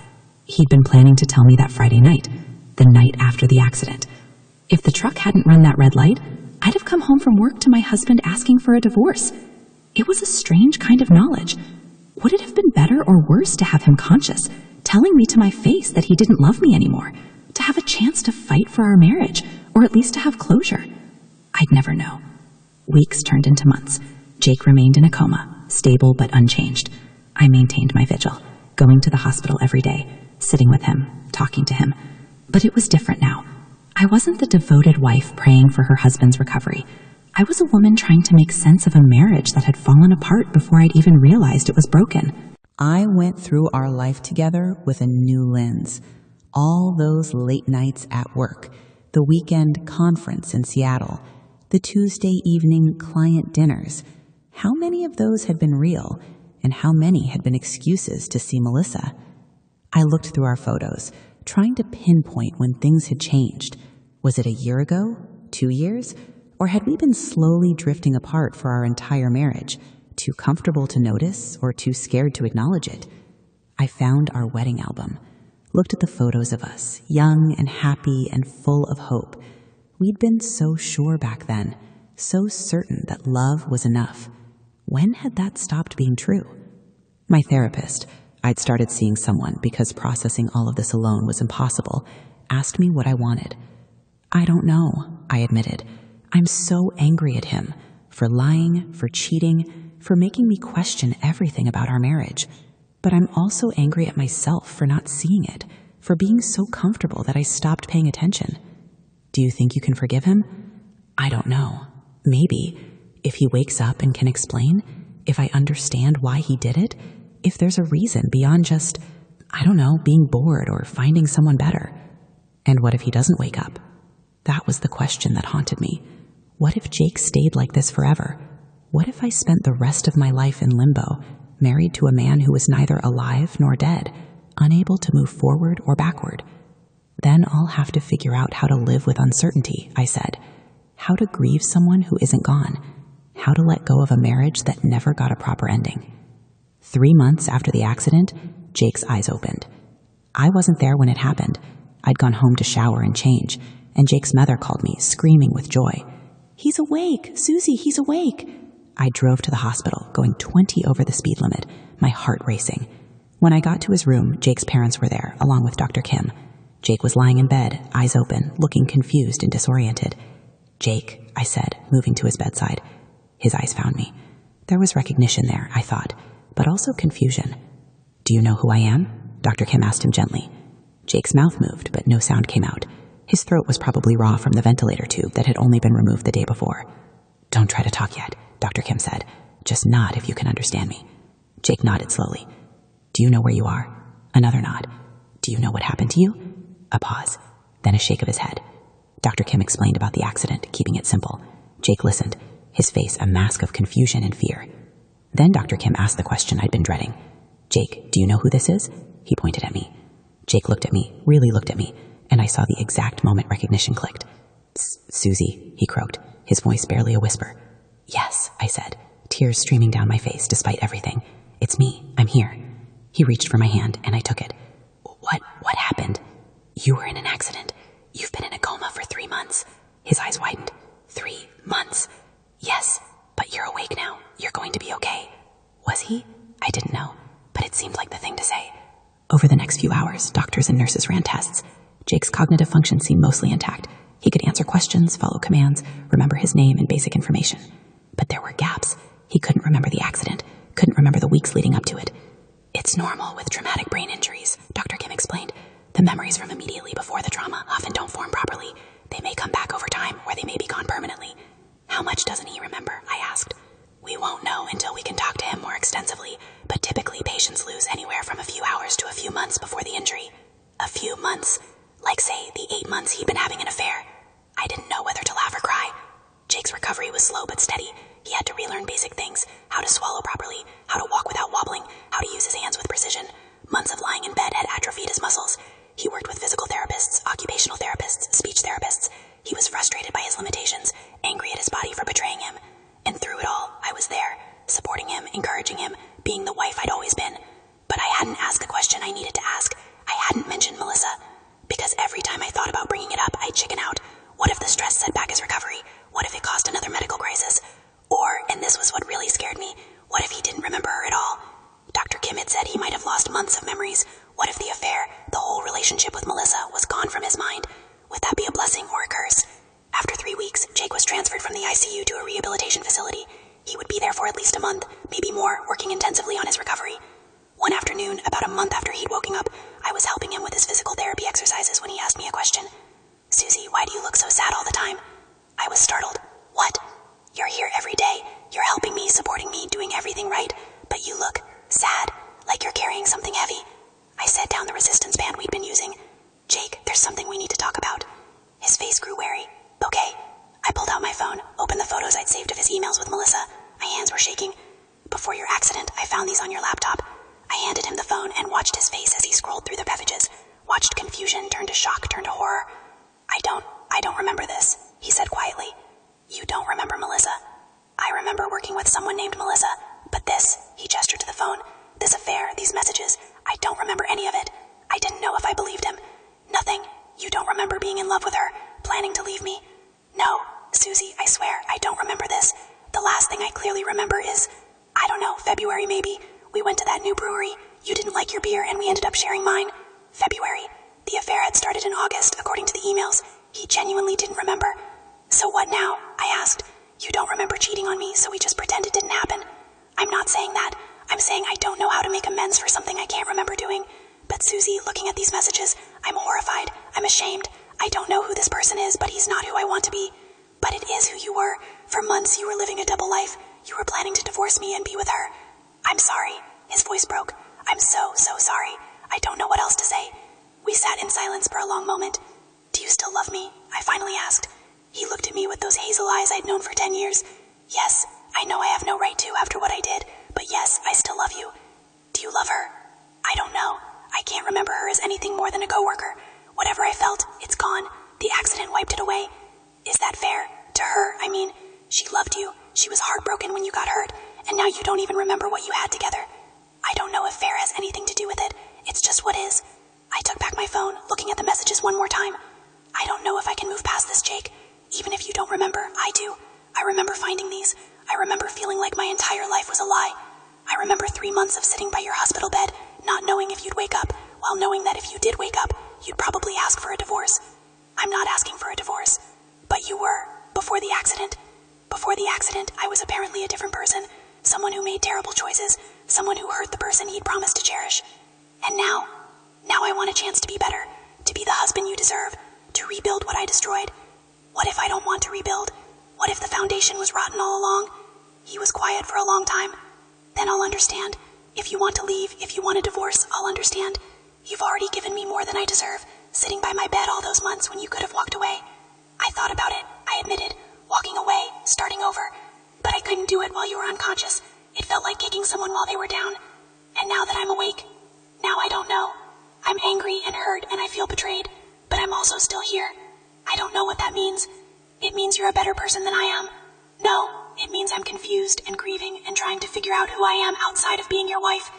He'd been planning to tell me that Friday night, the night after the accident. If the truck hadn't run that red light, I'd have come home from work to my husband asking for a divorce. It was a strange kind of knowledge. Would it have been better or worse to have him conscious, telling me to my face that he didn't love me anymore, to have a chance to fight for our marriage, or at least to have closure? I'd never know. Weeks turned into months. Jake remained in a coma, stable but unchanged. I maintained my vigil, going to the hospital every day, sitting with him, talking to him. But it was different now. I wasn't the devoted wife praying for her husband's recovery. I was a woman trying to make sense of a marriage that had fallen apart before I'd even realized it was broken. I went through our life together with a new lens. All those late nights at work, the weekend conference in Seattle, the Tuesday evening client dinners. How many of those had been real, and how many had been excuses to see Melissa? I looked through our photos, trying to pinpoint when things had changed. Was it a year ago? 2 years? Or had we been slowly drifting apart for our entire marriage, too comfortable to notice or too scared to acknowledge it? I found our wedding album, looked at the photos of us, young and happy and full of hope. We'd been so sure back then, so certain that love was enough. When had that stopped being true? My therapist, I'd started seeing someone because processing all of this alone was impossible, asked me what I wanted. "I don't know," I admitted. "I'm so angry at him for lying, for cheating, for making me question everything about our marriage. But I'm also angry at myself for not seeing it, for being so comfortable that I stopped paying attention." "Do you think you can forgive him?" "I don't know. Maybe, if he wakes up and can explain, if I understand why he did it, if there's a reason beyond just, I don't know, being bored or finding someone better." And what if he doesn't wake up? That was the question that haunted me. What if Jake stayed like this forever? What if I spent the rest of my life in limbo, married to a man who was neither alive nor dead, unable to move forward or backward? Then I'll have to figure out how to live with uncertainty, I said. How to grieve someone who isn't gone. How to let go of a marriage that never got a proper ending. 3 months after the accident, Jake's eyes opened. I wasn't there when it happened. I'd gone home to shower and change, and Jake's mother called me, screaming with joy. "He's awake! Susie, he's awake!" I drove to the hospital, going 20 over the speed limit, my heart racing. When I got to his room, Jake's parents were there, along with Dr. Kim. Jake was lying in bed, eyes open, looking confused and disoriented. "Jake," I said, moving to his bedside. His eyes found me. There was recognition there, I thought, but also confusion. "Do you know who I am?" Dr. Kim asked him gently. Jake's mouth moved, but no sound came out. His throat was probably raw from the ventilator tube that had only been removed the day before. Don't try to talk yet, Dr. Kim said. Just nod if you can understand me. Jake nodded slowly. Do you know where you are? Another nod. Do you know what happened to you? A pause, then a shake of his head. Dr. Kim explained about the accident, keeping it simple. Jake listened, his face a mask of confusion and fear. Then Dr. Kim asked the question I'd been dreading. Jake, do you know who this is? He pointed at me. Jake looked at me, really looked at me, and I saw the exact moment recognition clicked. Susie, he croaked, his voice barely a whisper. Yes, I said, tears streaming down my face despite everything. It's me, I'm here. He reached for my hand, and I took it. What happened? You were in an accident. You've been in a coma for 3 months. His eyes widened. 3 months. Yes, but you're awake now. You're going to be okay. Was he? I didn't know, but it seemed like the thing to say. Over the next few hours, doctors and nurses ran tests. Jake's cognitive function seemed mostly intact. He could answer questions, follow commands, remember his name and basic information. But there were gaps. He couldn't remember the accident, couldn't remember the weeks leading up to it. It's normal with traumatic brain injuries, Dr. Kim explained. The memories from immediately before the trauma often don't form properly. They may come back over time, or they may be gone permanently. How much doesn't he remember? I asked. We won't know until we can talk to him more extensively, but typically patients lose anywhere from a few hours to a few months before the injury. A few months. Like, say, the 8 months he'd been having an affair. I didn't know whether to laugh or cry. Jake's recovery was slow but steady. He had to relearn basic things, how to swallow properly, how to walk without wobbling, how to use his hands with precision. Months of lying in bed had atrophied his muscles. He worked with physical therapists, occupational therapists, speech therapists. He was frustrated by his limitations, angry at his body for betraying him. And through it all, I was there, supporting him, encouraging him, being the wife I'd always been. But I hadn't asked the question I needed to ask. I hadn't mentioned Melissa. Because every time I thought about bringing it up, I'd chicken out. What if the stress set back his recovery? What if it caused another medical crisis? Or, and this was what really scared me, what if he didn't remember her at all? Dr. Kim had said he might have lost months of memories. What if the affair, the whole relationship with Melissa, was gone from his mind? Would that be a blessing or a curse? After 3 weeks, Jake was transferred from the ICU to a rehabilitation facility. He would be there for at least a month, maybe more, working intensively on his recovery. One afternoon, about a month after he'd woken up, I was helping him with his physical therapy exercises when he asked me a question. Susie, why do you look so sad all the time? I was startled. What? You're here every day. You're helping me, supporting me, doing everything right. But you look sad, like you're carrying something heavy. I set down the resistance band we'd been using. Jake, there's something we need to talk about. His face grew wary. Okay. I pulled out my phone, opened the photos I'd saved of his emails with Melissa. My hands were shaking. Before your accident, I found these on your laptop. I handed him the phone and watched his face as he scrolled through the messages. Watched confusion turn to shock, turn to horror. I don't remember this, he said quietly. You don't remember Melissa? I remember working with someone named Melissa, but this, he gestured to the phone, this affair, these messages, I don't remember any of it. I didn't know if I believed him. Nothing. You don't remember being in love with her, planning to leave me? No, Susie, I swear, I don't remember this. The last thing I clearly remember is, I don't know, February maybe. We went to that new brewery. You didn't like your beer and we ended up sharing mine. February. The affair had started in August, according to the emails. He genuinely didn't remember. So what now? I asked. You don't remember cheating on me, so we just pretend it didn't happen. I'm not saying that. I'm saying I don't know how to make amends for something I can't remember doing. But Susie, looking at these messages, I'm horrified. I'm ashamed. I don't know who this person is, but he's not who I want to be. But it is who you were. For months you were living a double life. You were planning to divorce me and be with her. I'm sorry. His voice broke. I'm so sorry. I don't know what else to say. We sat in silence for a long moment. Do you still love me? I finally asked. He looked at me with those hazel eyes I'd known for 10 years. Yes, I know I have no right to after what I did, but yes, I still love you. Do you love her? I don't know. I can't remember her as anything more than a coworker. Whatever I felt, it's gone. The accident wiped it away. Is that fair? To her, I mean, she loved you. She was heartbroken when you got hurt, and now you don't even remember what you had together. I don't know if fair has anything to do with it. It's just what is. I took back my phone, looking at the messages one more time. I don't know if I can move past this, Jake. Even if you don't remember, I do. I remember finding these. I remember feeling like my entire life was a lie. I remember 3 months of sitting by your hospital bed, not knowing if you'd wake up, while knowing that if you did wake up, you'd probably ask for a divorce. I'm not asking for a divorce. But you were, before the accident. Before the accident, I was apparently a different person. Someone who made terrible choices. Someone who hurt the person he'd promised to cherish. And now I want a chance to be better. To be the husband you deserve. To rebuild what I destroyed. What if I don't want to rebuild? What if the foundation was rotten all along? He was quiet for a long time. Then I'll understand. If you want to leave, if you want a divorce, I'll understand. You've already given me more than I deserve, sitting by my bed all those months when you could have walked away. I thought about it, I admitted, walking away, starting over. But I couldn't do it while you were unconscious. It felt like kicking someone while they were down. And now that I'm awake, now I don't know. I'm angry and hurt and I feel betrayed, but I'm also still here. I don't know what that means. It means you're a better person than I am. No, it means I'm confused and grieving and trying to figure out who I am outside of being your wife.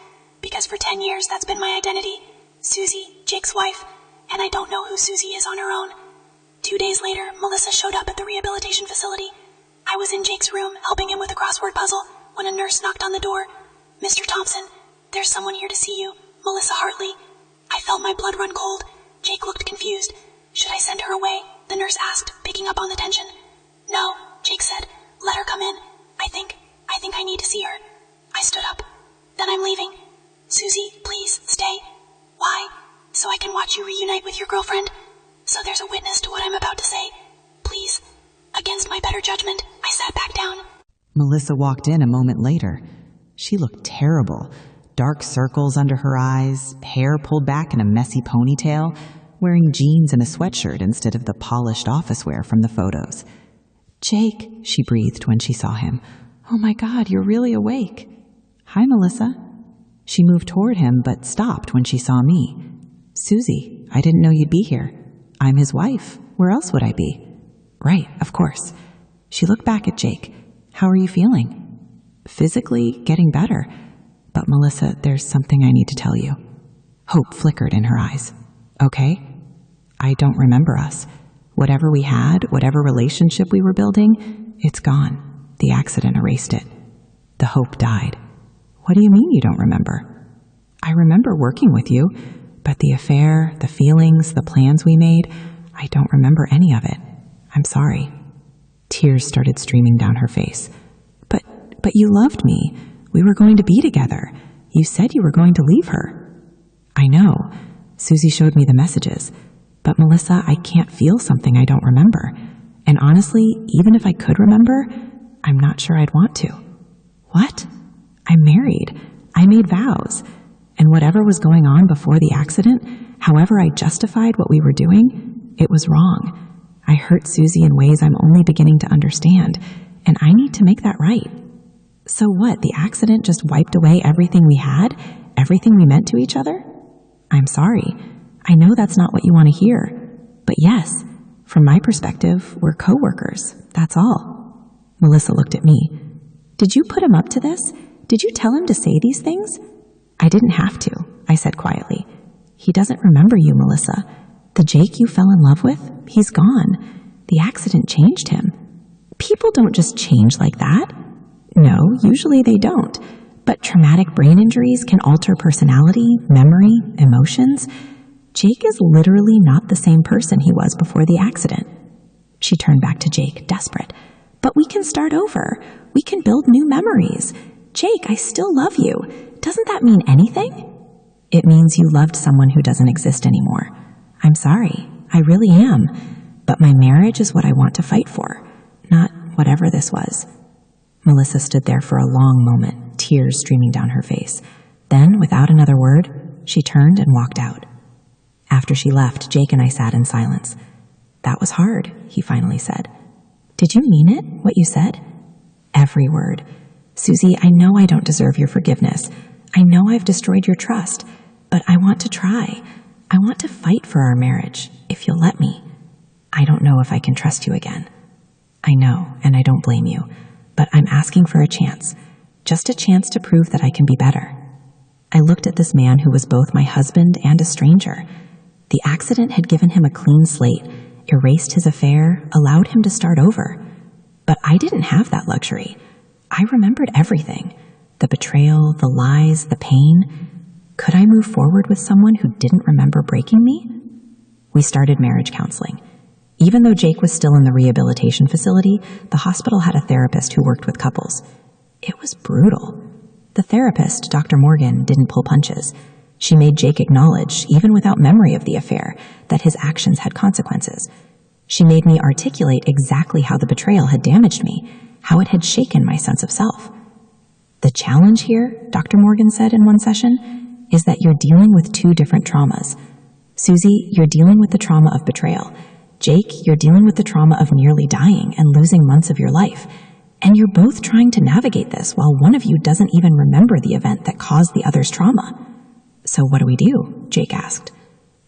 Because for 10 years that's been my identity. Susie, Jake's wife, and I don't know who Susie is on her own. 2 days later, Melissa showed up at the rehabilitation facility. I was in Jake's room helping him with a crossword puzzle when a nurse knocked on the door. Mr. Thompson, there's someone here to see you. Melissa Hartley. I felt my blood run cold. Jake looked confused. Should I send her away? The nurse asked, picking up on the tension. No, Jake said. Let her come in. I think I need to see her. I stood up. Then I'm leaving. Susie, please, stay. Why? So I can watch you reunite with your girlfriend? So there's a witness to what I'm about to say. Please. Against my better judgment, I sat back down. Melissa walked in a moment later. She looked terrible. Dark circles under her eyes, hair pulled back in a messy ponytail, wearing jeans and a sweatshirt instead of the polished office wear from the photos. "Jake," she breathed when she saw him. "Oh my God, you're really awake." "Hi, Melissa." She moved toward him but stopped when she saw me. "Susie, I didn't know you'd be here. I'm his wife. Where else would I be?" "Right, of course." She looked back at Jake. "How are you feeling?" "Physically, getting better. But Melissa, there's something I need to tell you." Hope flickered in her eyes. "Okay?" "I don't remember us. Whatever we had, whatever relationship we were building, it's gone. The accident erased it." The hope died. "What do you mean you don't remember?" "I remember working with you, but the affair, the feelings, the plans we made, I don't remember any of it. I'm sorry." Tears started streaming down her face. But you loved me. We were going to be together. You said you were going to leave her." "I know. Susie showed me the messages. But Melissa, I can't feel something I don't remember. And honestly, even if I could remember, I'm not sure I'd want to." "What?" "I'm married. I made vows. And whatever was going on before the accident, however I justified what we were doing, it was wrong. I hurt Susie in ways I'm only beginning to understand, and I need to make that right." "So what, the accident just wiped away everything we had? Everything we meant to each other?" "I'm sorry. I know that's not what you want to hear. But yes, from my perspective, we're co-workers. That's all." Melissa looked at me. "Did you put him up to this? Did you tell him to say these things?" "I didn't have to," I said quietly. "He doesn't remember you, Melissa. The Jake you fell in love with, he's gone. The accident changed him." "People don't just change like that." "No, usually they don't. But traumatic brain injuries can alter personality, memory, emotions. Jake is literally not the same person he was before the accident." She turned back to Jake, desperate. "But we can start over. We can build new memories. Jake, I still love you. Doesn't that mean anything?" "It means you loved someone who doesn't exist anymore. I'm sorry. I really am. But my marriage is what I want to fight for, not whatever this was." Melissa stood there for a long moment, tears streaming down her face. Then, without another word, she turned and walked out. After she left, Jake and I sat in silence. "That was hard," he finally said. "Did you mean it, what you said?" "Every word. Susie, I know I don't deserve your forgiveness. I know I've destroyed your trust, but I want to try. I want to fight for our marriage, if you'll let me. I don't know if I can trust you again. I know, and I don't blame you, but I'm asking for a chance, just a chance to prove that I can be better." I looked at this man who was both my husband and a stranger. The accident had given him a clean slate, erased his affair, allowed him to start over. But I didn't have that luxury. I remembered everything. The betrayal, the lies, the pain. Could I move forward with someone who didn't remember breaking me? We started marriage counseling. Even though Jake was still in the rehabilitation facility, the hospital had a therapist who worked with couples. It was brutal. The therapist, Dr. Morgan, didn't pull punches. She made Jake acknowledge, even without memory of the affair, that his actions had consequences. She made me articulate exactly how the betrayal had damaged me, how it had shaken my sense of self. The challenge here, Dr. Morgan said in one session, is that you're dealing with two different traumas. Susie, you're dealing with the trauma of betrayal. Jake, you're dealing with the trauma of nearly dying and losing months of your life. And you're both trying to navigate this while one of you doesn't even remember the event that caused the other's trauma. So what do we do? Jake asked.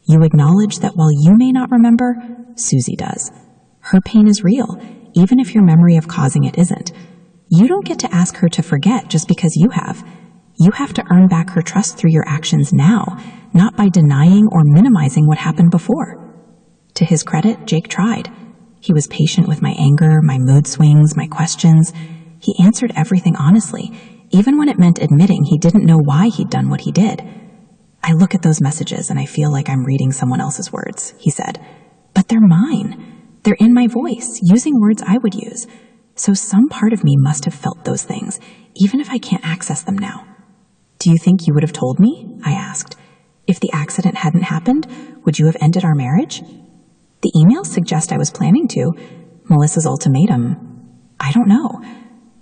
You acknowledge that while you may not remember, Susie does. Her pain is real, even if your memory of causing it isn't. You don't get to ask her to forget just because you have. You have to earn back her trust through your actions now, not by denying or minimizing what happened before. To his credit, Jake tried. He was patient with my anger, my mood swings, my questions. He answered everything honestly, even when it meant admitting he didn't know why he'd done what he did. I look at those messages and I feel like I'm reading someone else's words, he said. But they're mine. They're in my voice, using words I would use. So some part of me must have felt those things, even if I can't access them now. Do you think you would have told me? I asked. If the accident hadn't happened, would you have ended our marriage? The emails suggest I was planning to. Melissa's ultimatum. I don't know.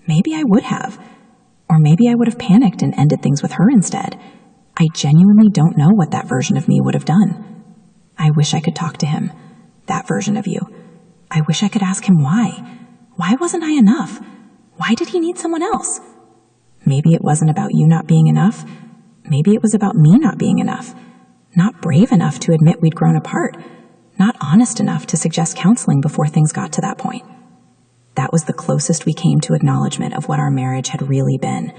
Maybe I would have. Or maybe I would have panicked and ended things with her instead. I genuinely don't know what that version of me would have done. I wish I could talk to him. That version of you. I wish I could ask him why. Why wasn't I enough? Why did he need someone else? Maybe it wasn't about you not being enough. Maybe it was about me not being enough. Not brave enough to admit we'd grown apart. Not honest enough to suggest counseling before things got to that point. That was the closest we came to acknowledgement of what our marriage had really been.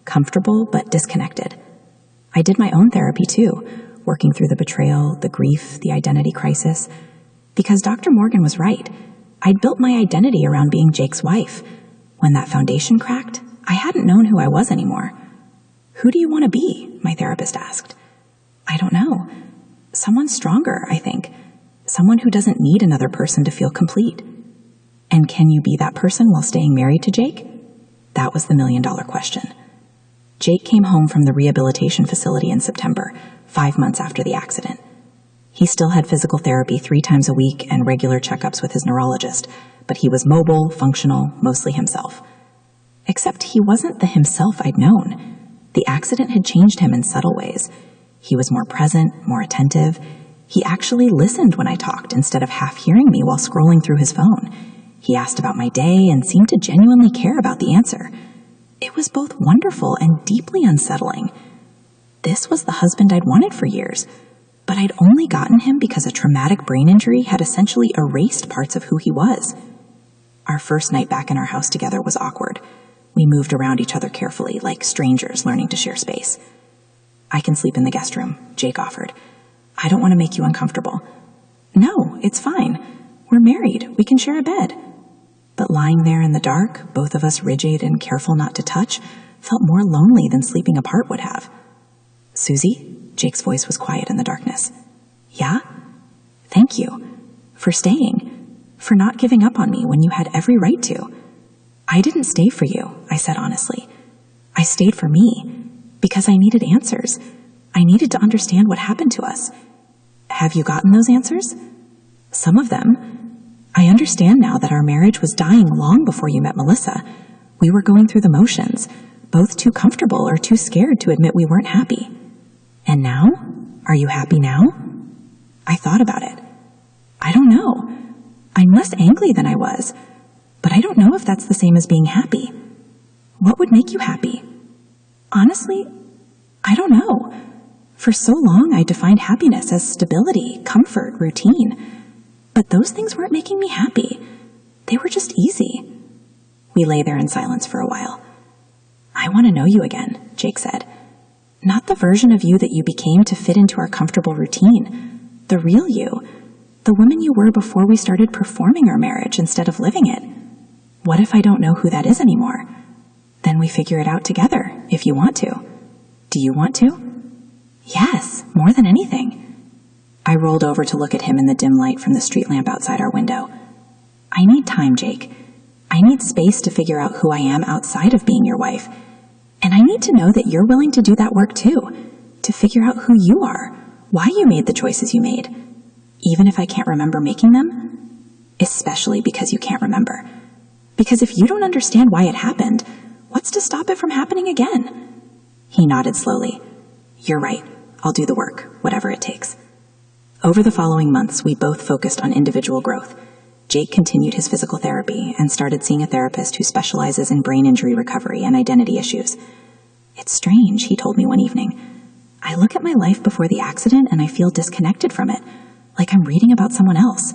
Comfortable, but disconnected. I did my own therapy too, working through the betrayal, the grief, the identity crisis. Because Dr. Morgan was right. I'd built my identity around being Jake's wife. When that foundation cracked, I hadn't known who I was anymore. Who do you want to be? My therapist asked. I don't know. Someone stronger, I think. Someone who doesn't need another person to feel complete. And can you be that person while staying married to Jake? That was the million-dollar question. Jake came home from the rehabilitation facility in September, 5 months after the accident. He still had physical therapy 3 times a week and regular checkups with his neurologist, but he was mobile, functional, mostly himself. Except he wasn't the himself I'd known. The accident had changed him in subtle ways. He was more present, more attentive. He actually listened when I talked instead of half hearing me while scrolling through his phone. He asked about my day and seemed to genuinely care about the answer. It was both wonderful and deeply unsettling. This was the husband I'd wanted for years, but I'd only gotten him because a traumatic brain injury had essentially erased parts of who he was. Our first night back in our house together was awkward. We moved around each other carefully, like strangers learning to share space. I can sleep in the guest room, Jake offered. I don't want to make you uncomfortable. No, it's fine. We're married. We can share a bed. But lying there in the dark, both of us rigid and careful not to touch, felt more lonely than sleeping apart would have. Susie? Jake's voice was quiet in the darkness. Yeah? Thank you. For staying. For not giving up on me when you had every right to. I didn't stay for you, I said honestly. I stayed for me. Because I needed answers. I needed to understand what happened to us. Have you gotten those answers? Some of them. I understand now that our marriage was dying long before you met Melissa. We were going through the motions, both too comfortable or too scared to admit we weren't happy. And now? Are you happy now? I thought about it. I don't know. I'm less angry than I was, but I don't know if that's the same as being happy. What would make you happy? Honestly, I don't know. For so long, I defined happiness as stability, comfort, routine. But those things weren't making me happy. They were just easy. We lay there in silence for a while. I want to know you again, Jake said. Not the version of you that you became to fit into our comfortable routine. The real you. The woman you were before we started performing our marriage instead of living it. What if I don't know who that is anymore? Then we figure it out together, if you want to. Do you want to? Yes, more than anything. I rolled over to look at him in the dim light from the street lamp outside our window. I need time, Jake. I need space to figure out who I am outside of being your wife. And I need to know that you're willing to do that work too, to figure out who you are, why you made the choices you made. Even if I can't remember making them? especially because you can't remember. Because if you don't understand why it happened, what's to stop it from happening again? He nodded slowly. You're right. I'll do the work, whatever it takes. Over the following months, we both focused on individual growth. Jake continued his physical therapy and started seeing a therapist who specializes in brain injury recovery and identity issues. It's strange, he told me one evening. I look at my life before the accident and I feel disconnected from it, like I'm reading about someone else.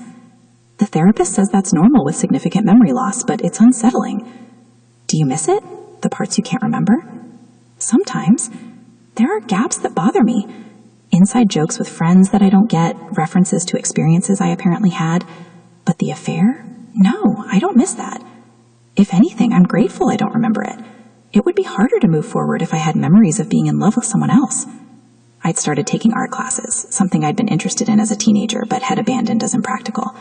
The therapist says that's normal with significant memory loss, but it's unsettling. Do you miss it? The parts you can't remember? Sometimes. There are gaps that bother me. Inside jokes with friends that I don't get, references to experiences I apparently had. But the affair? No, I don't miss that. If anything, I'm grateful I don't remember it. It would be harder to move forward if I had memories of being in love with someone else. I'd started taking art classes, something I'd been interested in as a teenager but had abandoned as impractical.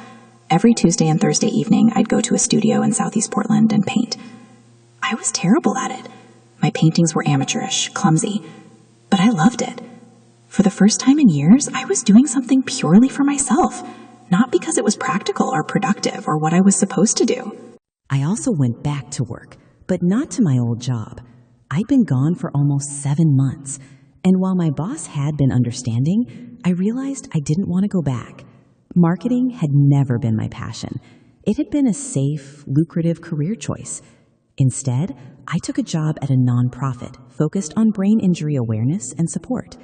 Every Tuesday and Thursday evening, I'd go to a studio in Southeast Portland and paint. I was terrible at it. My paintings were amateurish, clumsy, but I loved it. For the first time in years, I was doing something purely for myself, not because it was practical or productive or what I was supposed to do. I also went back to work, but not to my old job. I'd been gone for almost 7 months, and while my boss had been understanding, I realized I didn't want to go back. Marketing had never been my passion. It had been a safe, lucrative career choice. Instead, I took a job at a nonprofit focused on brain injury awareness and support.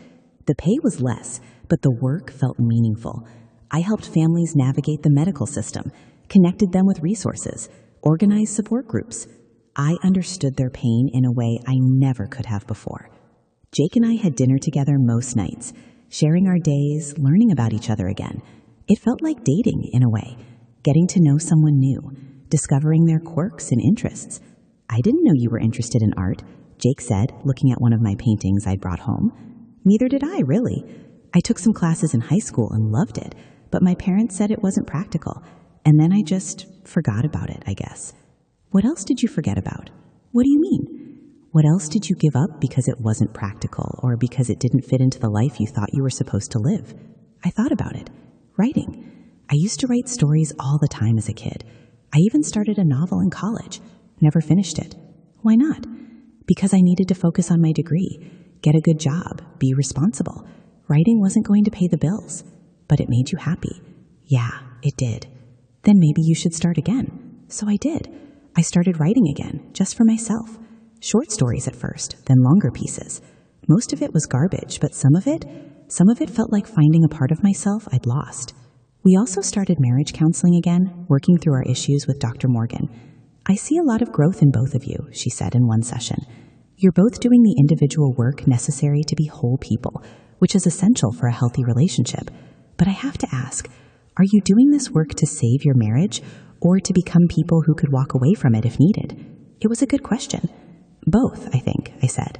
The pay was less, but the work felt meaningful. I helped families navigate the medical system, connected them with resources, organized support groups. I understood their pain in a way I never could have before. Jake and I had dinner together most nights, sharing our days, learning about each other again. It felt like dating in a way, getting to know someone new, discovering their quirks and interests. I didn't know you were interested in art, Jake said, looking at one of my paintings I'd brought home. Neither did I, really. I took some classes in high school and loved it, but my parents said it wasn't practical, and then I just forgot about it, I guess. What else did you forget about? What do you mean? What else did you give up because it wasn't practical or because it didn't fit into the life you thought you were supposed to live? I thought about it. Writing. I used to write stories all the time as a kid. I even started a novel in college. Never finished it. Why not? Because I needed to focus on my degree, get a good job, be responsible. Writing wasn't going to pay the bills, but it made you happy. Yeah, it did. Then maybe you should start again. So I did. I started writing again, just for myself. Short stories at first, then longer pieces. Most of it was garbage, but some of it felt like finding a part of myself I'd lost. We also started marriage counseling again, working through our issues with Dr. Morgan. I see a lot of growth in both of you, she said in one session. You're both doing the individual work necessary to be whole people, which is essential for a healthy relationship. But I have to ask, are you doing this work to save your marriage or to become people who could walk away from it if needed? It was a good question. Both, I think, I said.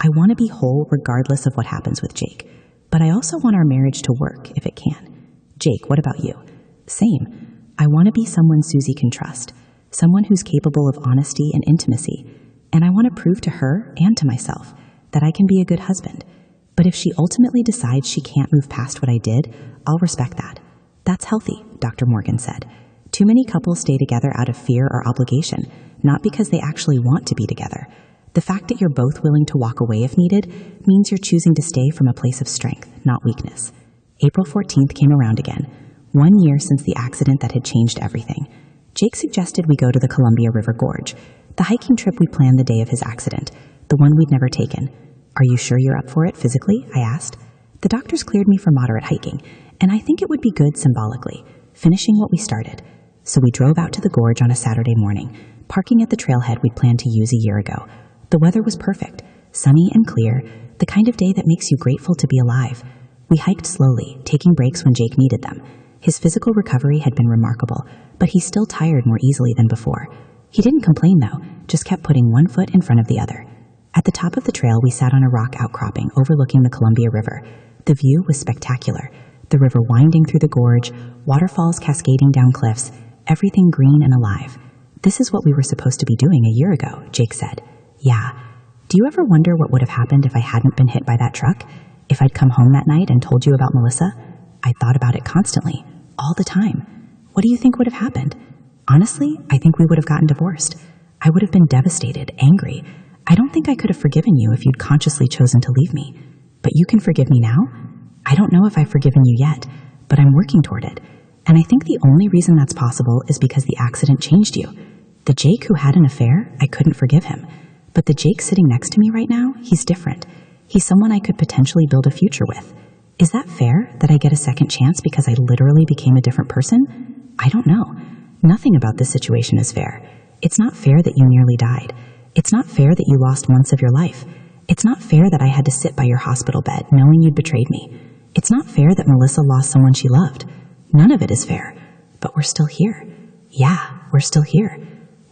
I want to be whole regardless of what happens with Jake, but I also want our marriage to work if it can. Jake, what about you? Same. I want to be someone Susie can trust, someone who's capable of honesty and intimacy, and I want to prove to her and to myself that I can be a good husband. But if she ultimately decides she can't move past what I did, I'll respect that. That's healthy, Dr. Morgan said. Too many couples stay together out of fear or obligation, not because they actually want to be together. The fact that you're both willing to walk away if needed means you're choosing to stay from a place of strength, not weakness. April 14th came around again, 1 year since the accident that had changed everything. Jake suggested we go to the Columbia River Gorge, the hiking trip we planned the day of his accident, the one we'd never taken. Are you sure you're up for it physically? I asked. The doctors cleared me for moderate hiking, and I think it would be good symbolically, finishing what we started. So we drove out to the gorge on a Saturday morning, parking at the trailhead we'd planned to use a year ago. The weather was perfect, sunny and clear, the kind of day that makes you grateful to be alive. We hiked slowly, taking breaks when Jake needed them. His physical recovery had been remarkable, but he still tired more easily than before. He didn't complain, though, just kept putting one foot in front of the other. At the top of the trail, we sat on a rock outcropping overlooking the Columbia River. The view was spectacular. The river winding through the gorge, waterfalls cascading down cliffs, everything green and alive. This is what we were supposed to be doing a year ago, Jake said. Yeah. Do you ever wonder what would have happened if I hadn't been hit by that truck? If I'd come home that night and told you about Melissa? I thought about it constantly, all the time. What do you think would have happened? Honestly, I think we would have gotten divorced. I would have been devastated, angry. I don't think I could have forgiven you if you'd consciously chosen to leave me. But you can forgive me now? I don't know if I've forgiven you yet, but I'm working toward it. And I think the only reason that's possible is because the accident changed you. The Jake who had an affair, I couldn't forgive him. But the Jake sitting next to me right now, he's different. He's someone I could potentially build a future with. Is that fair that I get a second chance because I literally became a different person? I don't know. Nothing about this situation is fair. It's not fair that you nearly died. It's not fair that you lost months of your life. It's not fair that I had to sit by your hospital bed knowing you'd betrayed me. It's not fair that Melissa lost someone she loved. None of it is fair. But we're still here. Yeah, we're still here.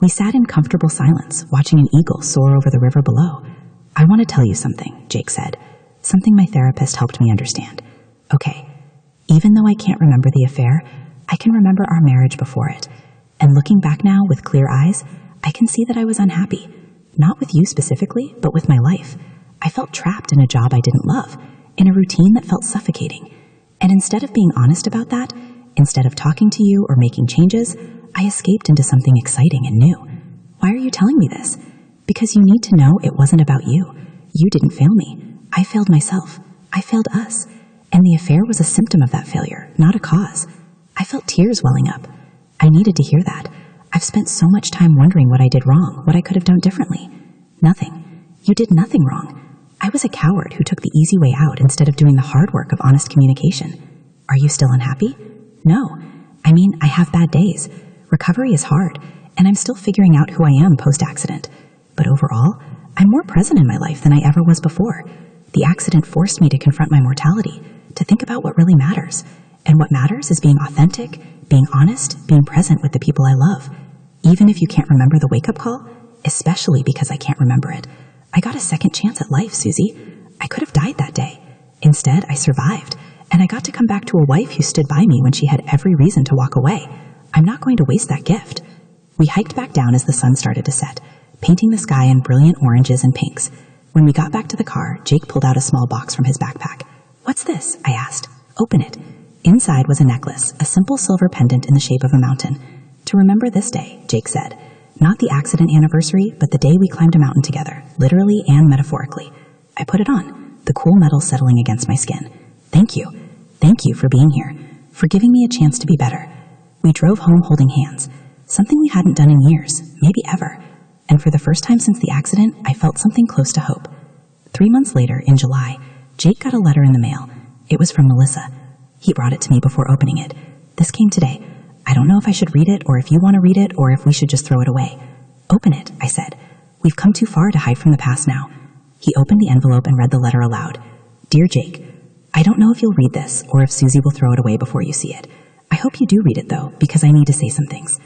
We sat in comfortable silence, watching an eagle soar over the river below. I want to tell you something, Jake said. Something my therapist helped me understand. Okay, even though I can't remember the affair, I can remember our marriage before it. And looking back now with clear eyes, I can see that I was unhappy. Not with you specifically, but with my life. I felt trapped in a job I didn't love, in a routine that felt suffocating. And instead of being honest about that, instead of talking to you or making changes, I escaped into something exciting and new. Why are you telling me this? Because you need to know it wasn't about you. You didn't fail me. I failed myself. I failed us. And the affair was a symptom of that failure, not a cause. I felt tears welling up. I needed to hear that. I've spent so much time wondering what I did wrong, what I could have done differently. Nothing. You did nothing wrong. I was a coward who took the easy way out instead of doing the hard work of honest communication. Are you still unhappy? No. I mean, I have bad days. Recovery is hard, and I'm still figuring out who I am post-accident. But overall, I'm more present in my life than I ever was before. The accident forced me to confront my mortality, to think about what really matters. And what matters is being authentic, being honest, being present with the people I love. Even if you can't remember the wake-up call, especially because I can't remember it, I got a second chance at life, Susie. I could have died that day. Instead, I survived, and I got to come back to a wife who stood by me when she had every reason to walk away. I'm not going to waste that gift. We hiked back down as the sun started to set, painting the sky in brilliant oranges and pinks. When we got back to the car, Jake pulled out a small box from his backpack. What's this? I asked. Open it. Inside was a necklace, a simple silver pendant in the shape of a mountain. To remember this day, Jake said. Not the accident anniversary, but the day we climbed a mountain together, literally and metaphorically. I put it on, the cool metal settling against my skin. Thank you. Thank you for being here, for giving me a chance to be better. We drove home holding hands, something we hadn't done in years, maybe ever. And for the first time since the accident, I felt something close to hope. 3 months later, in July, Jake got a letter in the mail. It was from Melissa. He brought it to me before opening it. This came today. I don't know if I should read it or if you want to read it or if we should just throw it away. Open it, I said. We've come too far to hide from the past now. He opened the envelope and read the letter aloud. Dear Jake, I don't know if you'll read this or if Susie will throw it away before you see it. I hope you do read it though, because I need to say some things.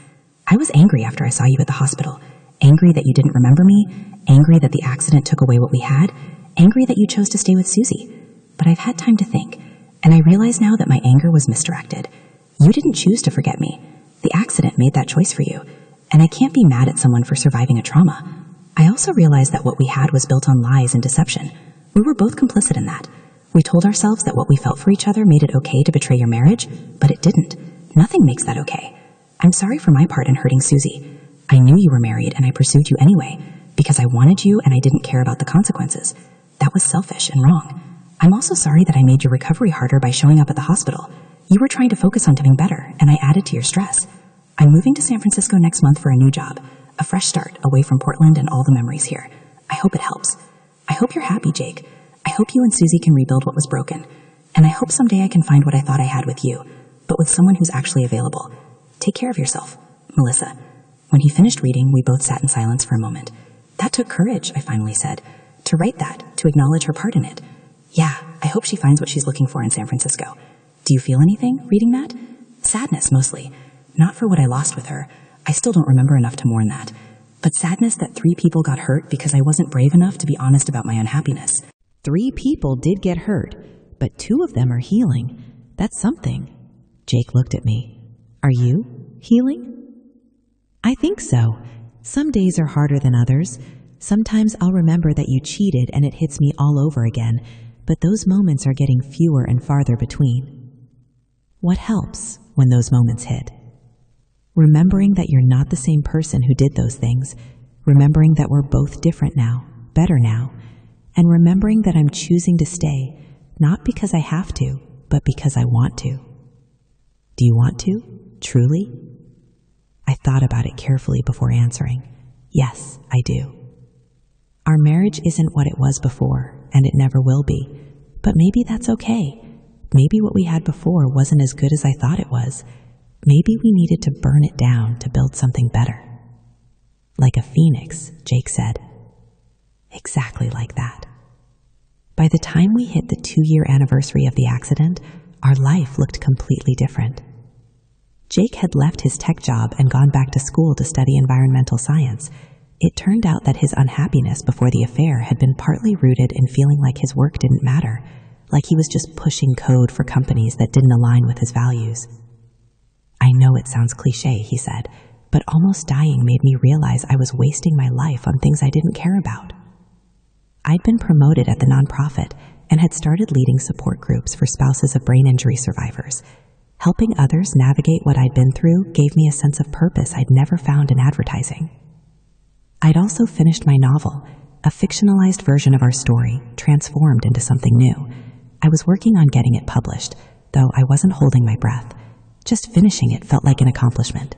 I was angry after I saw you at the hospital. Angry that you didn't remember me, angry that the accident took away what we had, angry that you chose to stay with Susie. But I've had time to think, and I realize now that my anger was misdirected. You didn't choose to forget me. The accident made that choice for you, and I can't be mad at someone for surviving a trauma. I also realized that what we had was built on lies and deception. We were both complicit in that. We told ourselves that what we felt for each other made it okay to betray your marriage, but it didn't. Nothing makes that okay. I'm sorry for my part in hurting Susie. I knew you were married and I pursued you anyway, because I wanted you and I didn't care about the consequences. That was selfish and wrong. I'm also sorry that I made your recovery harder by showing up at the hospital. You were trying to focus on doing better, and I added to your stress. I'm moving to San Francisco next month for a new job, a fresh start away from Portland and all the memories here. I hope it helps. I hope you're happy, Jake. I hope you and Susie can rebuild what was broken. And I hope someday I can find what I thought I had with you, but with someone who's actually available. Take care of yourself, Melissa. When he finished reading, we both sat in silence for a moment. That took courage, I finally said. To write that, to acknowledge her part in it. Yeah, I hope she finds what she's looking for in San Francisco. Do you feel anything reading that? Sadness, mostly. Not for what I lost with her. I still don't remember enough to mourn that. But sadness that 3 people got hurt because I wasn't brave enough to be honest about my unhappiness. 3 people did get hurt, but 2 of them are healing. That's something. Jake looked at me. Are you healing? I think so. Some days are harder than others. Sometimes I'll remember that you cheated and it hits me all over again, but those moments are getting fewer and farther between. What helps when those moments hit? Remembering that you're not the same person who did those things, remembering that we're both different now, better now, and remembering that I'm choosing to stay, not because I have to, but because I want to. Do you want to? Truly? I thought about it carefully before answering. Yes, I do. Our marriage isn't what it was before, and it never will be, but maybe that's okay. Maybe what we had before wasn't as good as I thought it was. Maybe we needed to burn it down to build something better. Like a phoenix, Jake said. Exactly like that. By the time we hit the 2-year anniversary of the accident, our life looked completely different. Jake had left his tech job and gone back to school to study environmental science. It turned out that his unhappiness before the affair had been partly rooted in feeling like his work didn't matter, like he was just pushing code for companies that didn't align with his values. I know it sounds cliché, he said, but almost dying made me realize I was wasting my life on things I didn't care about. I'd been promoted at the nonprofit and had started leading support groups for spouses of brain injury survivors. Helping others navigate what I'd been through gave me a sense of purpose I'd never found in advertising. I'd also finished my novel, a fictionalized version of our story, transformed into something new. I was working on getting it published, though I wasn't holding my breath. Just finishing it felt like an accomplishment.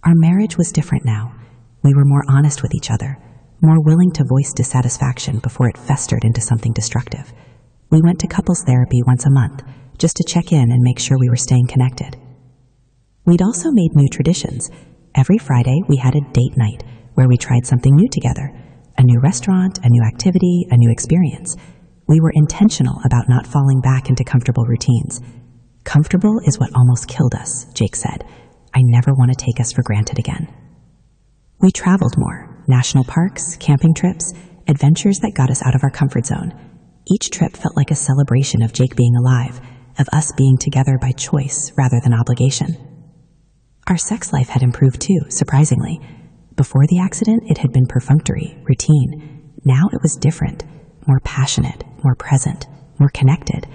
Our marriage was different now. We were more honest with each other, more willing to voice dissatisfaction before it festered into something destructive. We went to couples therapy once a month, just to check in and make sure we were staying connected. We'd also made new traditions. Every Friday, we had a date night where we tried something new together, a new restaurant, a new activity, a new experience. We were intentional about not falling back into comfortable routines. Comfortable is what almost killed us, Jake said. I never want to take us for granted again. We traveled more, national parks, camping trips, adventures that got us out of our comfort zone. Each trip felt like a celebration of Jake being alive, of us being together by choice rather than obligation. Our sex life had improved too, surprisingly. Before the accident, it had been perfunctory, routine. Now it was different, more passionate, more present, more connected,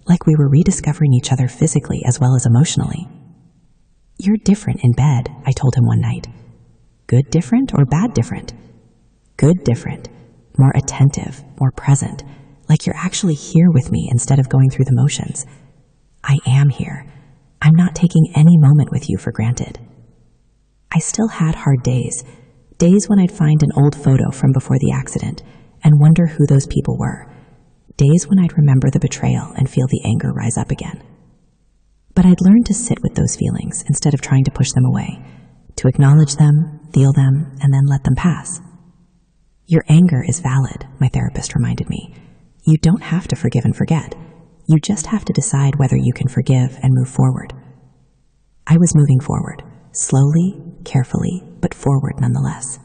like we were rediscovering each other physically as well as emotionally. You're different in bed, I told him one night. Good different or bad different? Good different, more attentive, more present, like you're actually here with me instead of going through the motions. I am here. I'm not taking any moment with you for granted. I still had hard days when I'd find an old photo from before the accident and wonder who those people were, days when I'd remember the betrayal and feel the anger rise up again. But I'd learned to sit with those feelings instead of trying to push them away, to acknowledge them, feel them, and then let them pass. Your anger is valid, my therapist reminded me. You don't have to forgive and forget. You just have to decide whether you can forgive and move forward. I was moving forward, slowly, carefully, but forward nonetheless.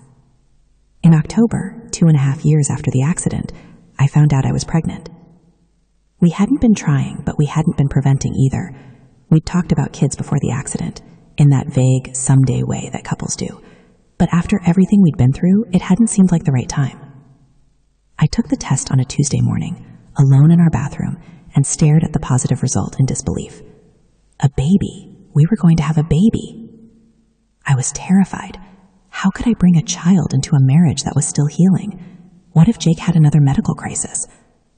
In October, 2.5 years after the accident, I found out I was pregnant. We hadn't been trying, but we hadn't been preventing either. We'd talked about kids before the accident, in that vague, someday way that couples do. But after everything we'd been through, it hadn't seemed like the right time. I took the test on a Tuesday morning, alone in our bathroom, and stared at the positive result in disbelief. A baby. We were going to have a baby. I was terrified. How could I bring a child into a marriage that was still healing? What if Jake had another medical crisis?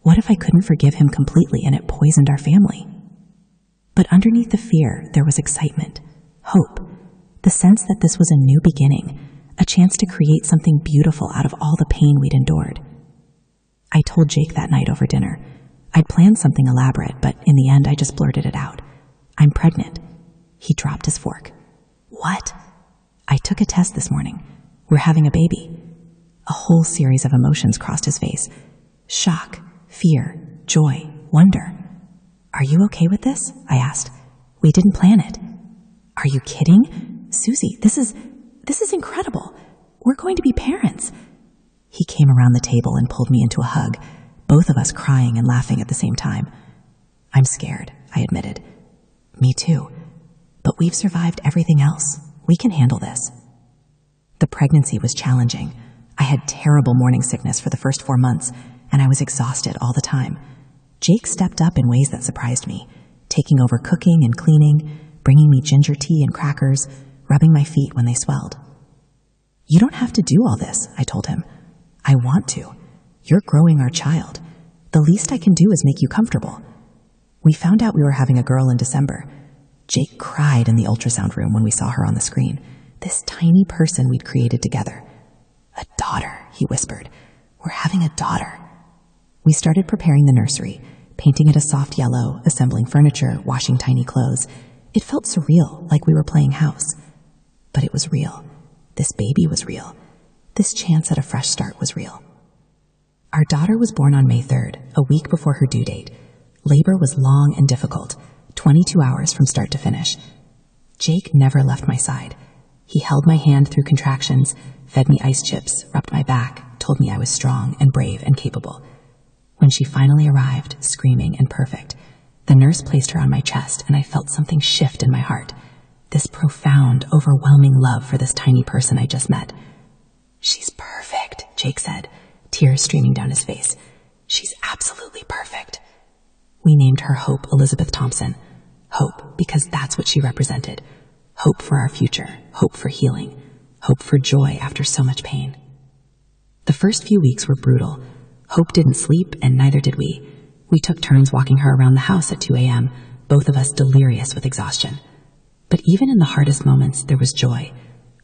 What if I couldn't forgive him completely and it poisoned our family? But underneath the fear, there was excitement, hope, the sense that this was a new beginning, a chance to create something beautiful out of all the pain we'd endured. I told Jake that night over dinner. I'd planned something elaborate, but in the end, I just blurted it out. I'm pregnant. He dropped his fork. What? I took a test this morning. We're having a baby. A whole series of emotions crossed his face. Shock, fear, joy, wonder. Are you okay with this? I asked. We didn't plan it. Are you kidding? Susie, this is incredible. We're going to be parents. He came around the table and pulled me into a hug, both of us crying and laughing at the same time. I'm scared, I admitted. Me too. But we've survived everything else. We can handle this. The pregnancy was challenging. I had terrible morning sickness for the first 4 months, and I was exhausted all the time. Jake stepped up in ways that surprised me, taking over cooking and cleaning, bringing me ginger tea and crackers, rubbing my feet when they swelled. "You don't have to do all this," I told him. "I want to. You're growing our child. The least I can do is make you comfortable." We found out we were having a girl in December. Jake cried in the ultrasound room when we saw her on the screen. This tiny person we'd created together. "A daughter," he whispered. "We're having a daughter." We started preparing the nursery, painting it a soft yellow, assembling furniture, washing tiny clothes. It felt surreal, like we were playing house. But it was real. This baby was real. This chance at a fresh start was real. Our daughter was born on May 3rd, a week before her due date. Labor was long and difficult, 22 hours from start to finish. Jake never left my side. He held my hand through contractions, fed me ice chips, rubbed my back, told me I was strong and brave and capable. When she finally arrived, screaming and perfect, the nurse placed her on my chest and I felt something shift in my heart. This profound, overwhelming love for this tiny person I just met. "She's perfect," Jake said, tears streaming down his face. "She's absolutely perfect." We named her Hope Elizabeth Thompson. Hope, because that's what she represented. Hope for our future, hope for healing, hope for joy after so much pain. The first few weeks were brutal. Hope didn't sleep, and neither did we. We took turns walking her around the house at 2 a.m., both of us delirious with exhaustion. But even in the hardest moments, there was joy.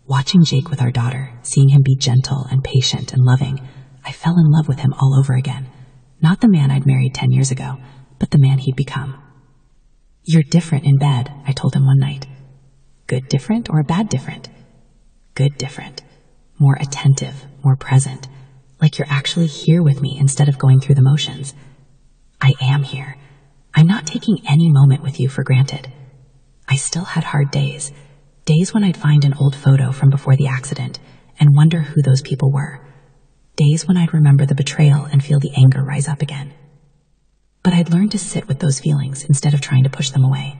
Watching Jake with our daughter, seeing him be gentle and patient and loving, I fell in love with him all over again. Not the man I'd married 10 years ago, but the man he'd become. "You're different in bed," I told him one night. "Good different or bad different?" "Good different. More attentive, more present. Like you're actually here with me instead of going through the motions." "I am here. I'm not taking any moment with you for granted." I still had hard days. Days when I'd find an old photo from before the accident and wonder who those people were. Days when I'd remember the betrayal and feel the anger rise up again. But I'd learned to sit with those feelings instead of trying to push them away,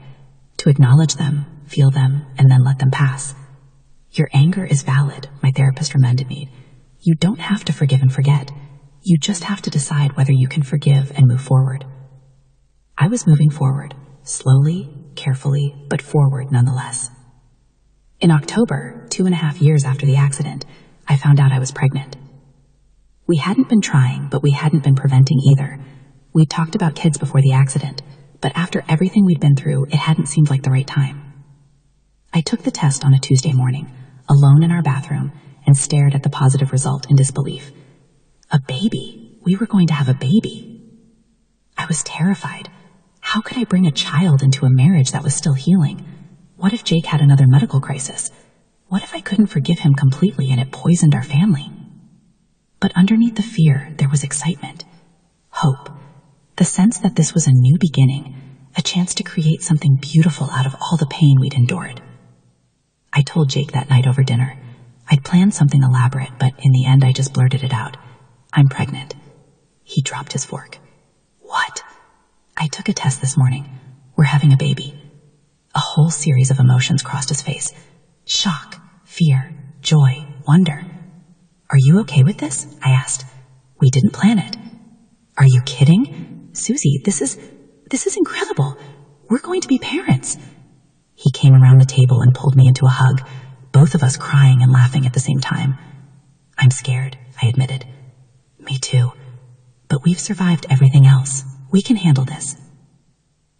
to acknowledge them, feel them, and then let them pass. "Your anger is valid," my therapist reminded me. "You don't have to forgive and forget. You just have to decide whether you can forgive and move forward." I was moving forward, slowly, carefully, but forward nonetheless. In October, 2.5 years after the accident, I found out I was pregnant. We hadn't been trying, but we hadn't been preventing either. We'd talked about kids before the accident, but after everything we'd been through, it hadn't seemed like the right time. I took the test on a Tuesday morning, alone in our bathroom, and stared at the positive result in disbelief. A baby. We were going to have a baby. I was terrified. How could I bring a child into a marriage that was still healing? What if Jake had another medical crisis? What if I couldn't forgive him completely and it poisoned our family? But underneath the fear, there was excitement, hope, the sense that this was a new beginning, a chance to create something beautiful out of all the pain we'd endured. I told Jake that night over dinner. I'd planned something elaborate, but in the end I just blurted it out. "I'm pregnant." He dropped his fork. "What?" "I took a test this morning. We're having a baby." A whole series of emotions crossed his face. Shock, fear, joy, wonder. "Are you okay with this?" I asked. "We didn't plan it." "Are you kidding? Susie, this is incredible. We're going to be parents." He came around the table and pulled me into a hug, both of us crying and laughing at the same time. "I'm scared," I admitted. "Me too. But we've survived everything else. We can handle this."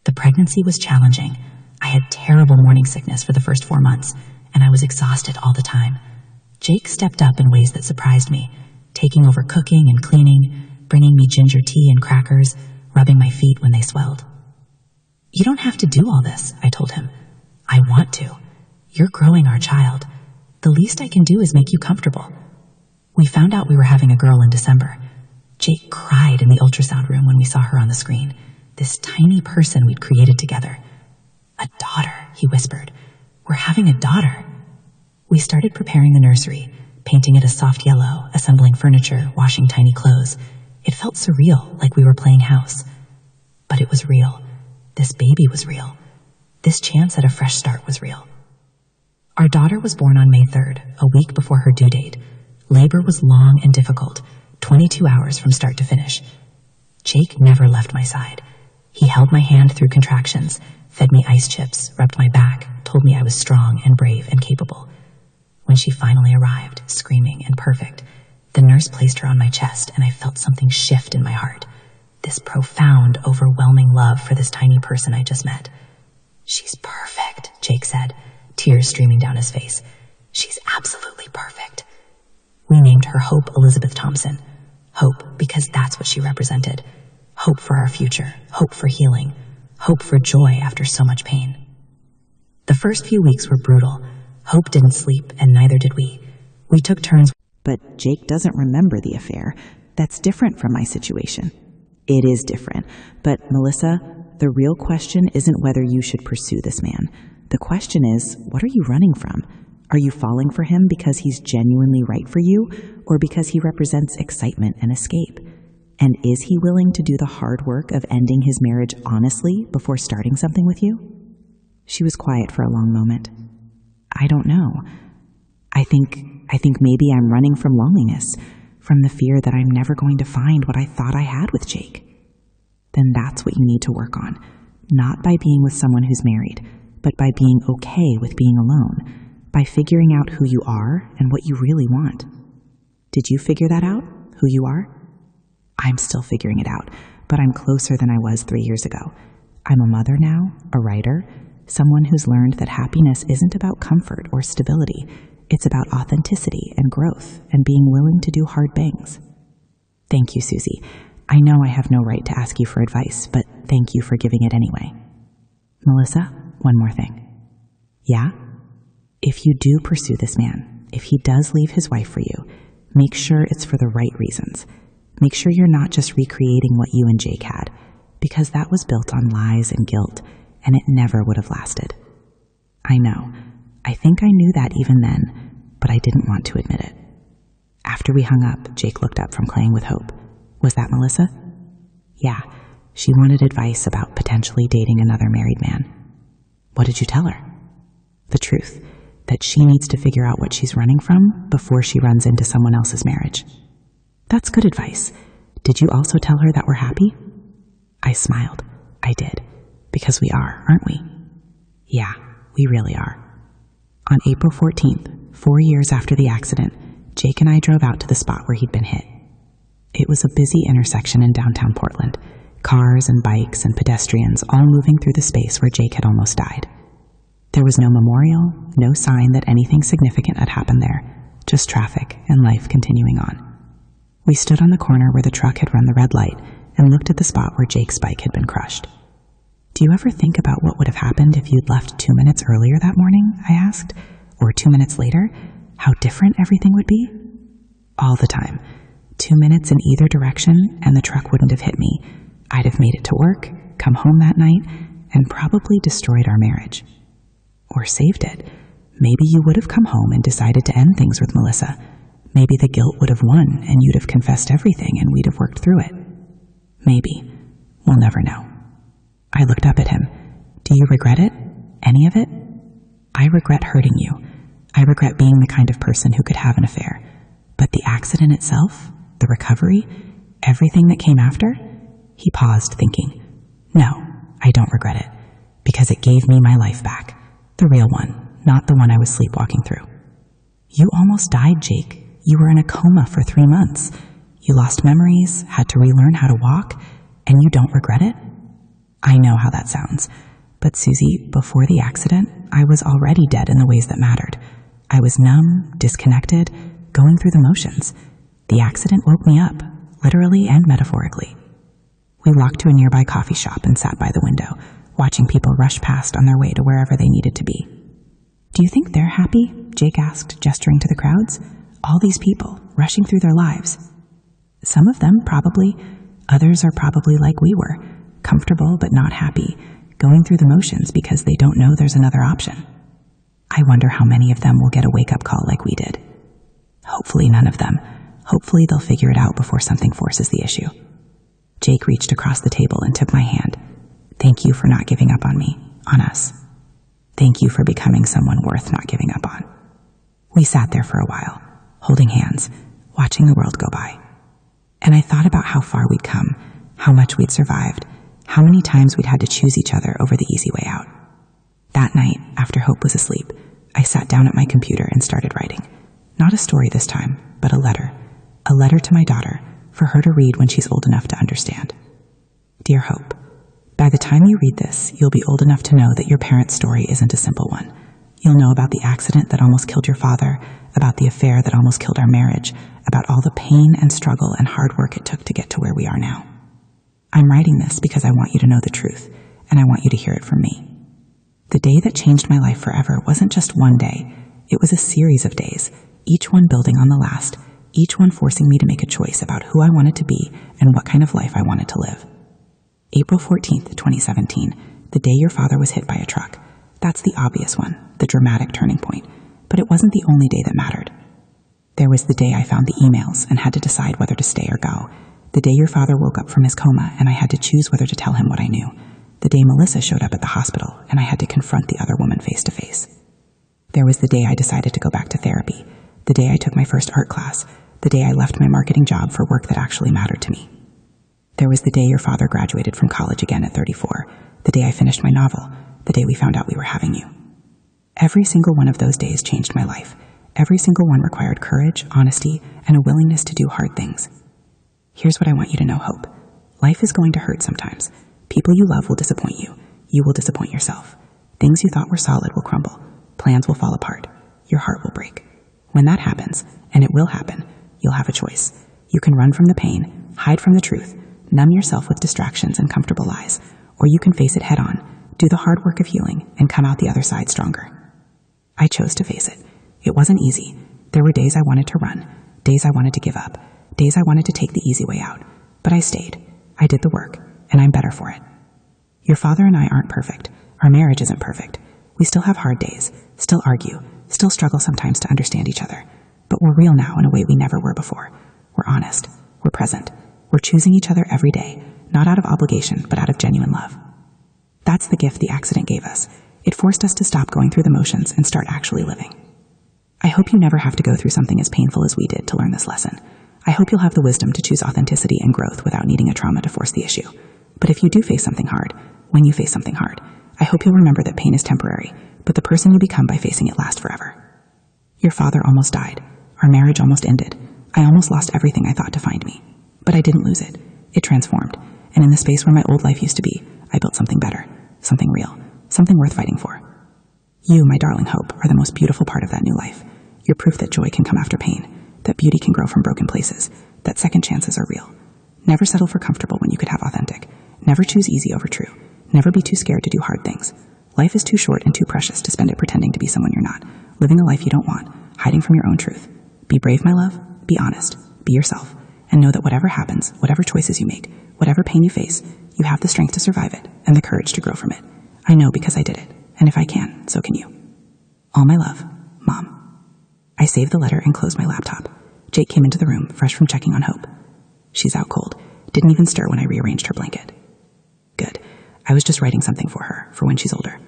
The pregnancy was challenging. I had terrible morning sickness for the first 4 months, and I was exhausted all the time. Jake stepped up in ways that surprised me, taking over cooking and cleaning, bringing me ginger tea and crackers, rubbing my feet when they swelled. "You don't have to do all this," I told him. "I want to. You're growing our child. The least I can do is make you comfortable." We found out we were having a girl in December. Jake cried in the ultrasound room when we saw her on the screen. This tiny person we'd created together. "A daughter," he whispered. "We're having a daughter." We started preparing the nursery, painting it a soft yellow, assembling furniture, washing tiny clothes. It felt surreal, like we were playing house. But it was real. This baby was real. This chance at a fresh start was real. Our daughter was born on May 3rd, a week before her due date. Labor was long and difficult, 22 hours from start to finish. Jake never left my side. He held my hand through contractions, fed me ice chips, rubbed my back, told me I was strong and brave and capable. When she finally arrived, screaming and perfect, the nurse placed her on my chest and I felt something shift in my heart. This profound, overwhelming love for this tiny person I just met. "She's perfect," Jake said, tears streaming down his face. "She's absolutely perfect." We named her Hope Elizabeth Thompson. Hope because that's what she represented. Hope for our future, hope for healing, hope for joy after so much pain. The first few weeks were brutal. Hope didn't sleep, and neither did we. We took turns. But Jake doesn't remember the affair. That's different from my situation. It is different. But Melissa, the real question isn't whether you should pursue this man. The question is, what are you running from? Are you falling for him because he's genuinely right for you, or because he represents excitement and escape? And is he willing to do the hard work of ending his marriage honestly before starting something with you? She was quiet for a long moment. I don't know. I think maybe I'm running from loneliness, from the fear that I'm never going to find what I thought I had with Jake. Then that's what you need to work on, not by being with someone who's married, but by being okay with being alone, by figuring out who you are and what you really want. Did you figure that out, who you are? I'm still figuring it out, but I'm closer than I was 3 years ago. I'm a mother now, a writer, someone who's learned that happiness isn't about comfort or stability. It's about authenticity and growth and being willing to do hard things. Thank you, Susie. I know I have no right to ask you for advice, but thank you for giving it anyway. Melissa, one more thing. Yeah? If you do pursue this man, if he does leave his wife for you, make sure it's for the right reasons. Make sure you're not just recreating what you and Jake had, because that was built on lies and guilt, and it never would have lasted. I know. I think I knew that even then, but I didn't want to admit it. After we hung up, Jake looked up from playing with Hope. Was that Melissa? Yeah, she wanted advice about potentially dating another married man. What did you tell her? The truth, that she needs to figure out what she's running from before she runs into someone else's marriage. That's good advice. Did you also tell her that we're happy? I smiled. I did. Because we are, aren't we? Yeah, we really are. On April 14th, 4 years after the accident, Jake and I drove out to the spot where he'd been hit. It was a busy intersection in downtown Portland. Cars and bikes and pedestrians all moving through the space where Jake had almost died. There was no memorial, no sign that anything significant had happened there, just traffic and life continuing on. We stood on the corner where the truck had run the red light and looked at the spot where Jake's bike had been crushed. Do you ever think about what would have happened if you'd left 2 minutes earlier that morning? I asked. Or 2 minutes later? How different everything would be? All the time. 2 minutes in either direction and the truck wouldn't have hit me. I'd have made it to work, come home that night, and probably destroyed our marriage. Or saved it. Maybe you would have come home and decided to end things with Melissa. Maybe the guilt would have won and you'd have confessed everything and we'd have worked through it. Maybe. We'll never know. I looked up at him. Do you regret it? Any of it? I regret hurting you. I regret being the kind of person who could have an affair. But the accident itself, the recovery, everything that came after? He paused, thinking. No, I don't regret it. Because it gave me my life back. The real one, not the one I was sleepwalking through. You almost died, Jake. You were in a coma for 3 months. You lost memories, had to relearn how to walk, and you don't regret it? I know how that sounds. But Susie, before the accident, I was already dead in the ways that mattered. I was numb, disconnected, going through the motions. The accident woke me up, literally and metaphorically. We walked to a nearby coffee shop and sat by the window, watching people rush past on their way to wherever they needed to be. Do you think they're happy? Jake asked, gesturing to the crowds. All these people, rushing through their lives. Some of them, probably. Others are probably like we were, comfortable but not happy, going through the motions because they don't know there's another option. I wonder how many of them will get a wake-up call like we did. Hopefully none of them. Hopefully they'll figure it out before something forces the issue. Jake reached across the table and took my hand. Thank you for not giving up on me, on us. Thank you for becoming someone worth not giving up on. We sat there for a while, holding hands, watching the world go by. And I thought about how far we'd come, how much we'd survived, how many times we'd had to choose each other over the easy way out. That That night, after Hope was asleep, I sat down at my computer and started writing. Not a story this time, but a letter. A letter to my daughter, for her to read when she's old enough to understand. Dear Hope, by the time you read this, you'll be old enough to know that your parents' story isn't a simple one. You'll know about the accident that almost killed your father, about the affair that almost killed our marriage, about all the pain and struggle and hard work it took to get to where we are now. I'm writing this because I want you to know the truth, and I want you to hear it from me. The day that changed my life forever wasn't just one day. It was a series of days, each one building on the last, each one forcing me to make a choice about who I wanted to be and what kind of life I wanted to live. April 14th, 2017, the day your father was hit by a truck. That's the obvious one, the dramatic turning point. But it wasn't the only day that mattered. There was the day I found the emails and had to decide whether to stay or go. The day your father woke up from his coma and I had to choose whether to tell him what I knew. The day Melissa showed up at the hospital and I had to confront the other woman face to face. There was the day I decided to go back to therapy. The day I took my first art class. The day I left my marketing job for work that actually mattered to me. There was the day your father graduated from college again at 34. The day I finished my novel. The day we found out we were having you. Every single one of those days changed my life. Every single one required courage, honesty, and a willingness to do hard things. Here's what I want you to know, Hope. Life is going to hurt sometimes. People you love will disappoint you. You will disappoint yourself. Things you thought were solid will crumble. Plans will fall apart. Your heart will break. When that happens, and it will happen, you'll have a choice. You can run from the pain, hide from the truth, numb yourself with distractions and comfortable lies, or you can face it head on, do the hard work of healing, and come out the other side stronger. I chose to face it. It wasn't easy. There were days I wanted to run, days I wanted to give up, days I wanted to take the easy way out. But I stayed. I did the work, and I'm better for it. Your father and I aren't perfect. Our marriage isn't perfect. We still have hard days, still argue, still struggle sometimes to understand each other. But we're real now in a way we never were before. We're honest. We're present. We're choosing each other every day, not out of obligation, but out of genuine love. That's the gift the accident gave us. It forced us to stop going through the motions and start actually living. I hope you never have to go through something as painful as we did to learn this lesson. I hope you'll have the wisdom to choose authenticity and growth without needing a trauma to force the issue. But if you do face something hard, when you face something hard, I hope you'll remember that pain is temporary, but the person you become by facing it lasts forever. Your father almost died. Our marriage almost ended. I almost lost everything I thought defined me. But I didn't lose it. It transformed. And in the space where my old life used to be, I built something better, something real, something worth fighting for. You, my darling Hope, are the most beautiful part of that new life. You're proof that joy can come after pain, that beauty can grow from broken places, that second chances are real. Never settle for comfortable when you could have authentic. Never choose easy over true. Never be too scared to do hard things. Life is too short and too precious to spend it pretending to be someone you're not, living a life you don't want, hiding from your own truth. Be brave, my love. Be honest. Be yourself. And know that whatever happens, whatever choices you make, whatever pain you face, you have the strength to survive it and the courage to grow from it. I know because I did it. And if I can, so can you. All my love, Mom. I saved the letter and closed my laptop. Jake came into the room, fresh from checking on Hope. She's out cold. Didn't even stir when I rearranged her blanket. Good. I was just writing something for her, for when she's older.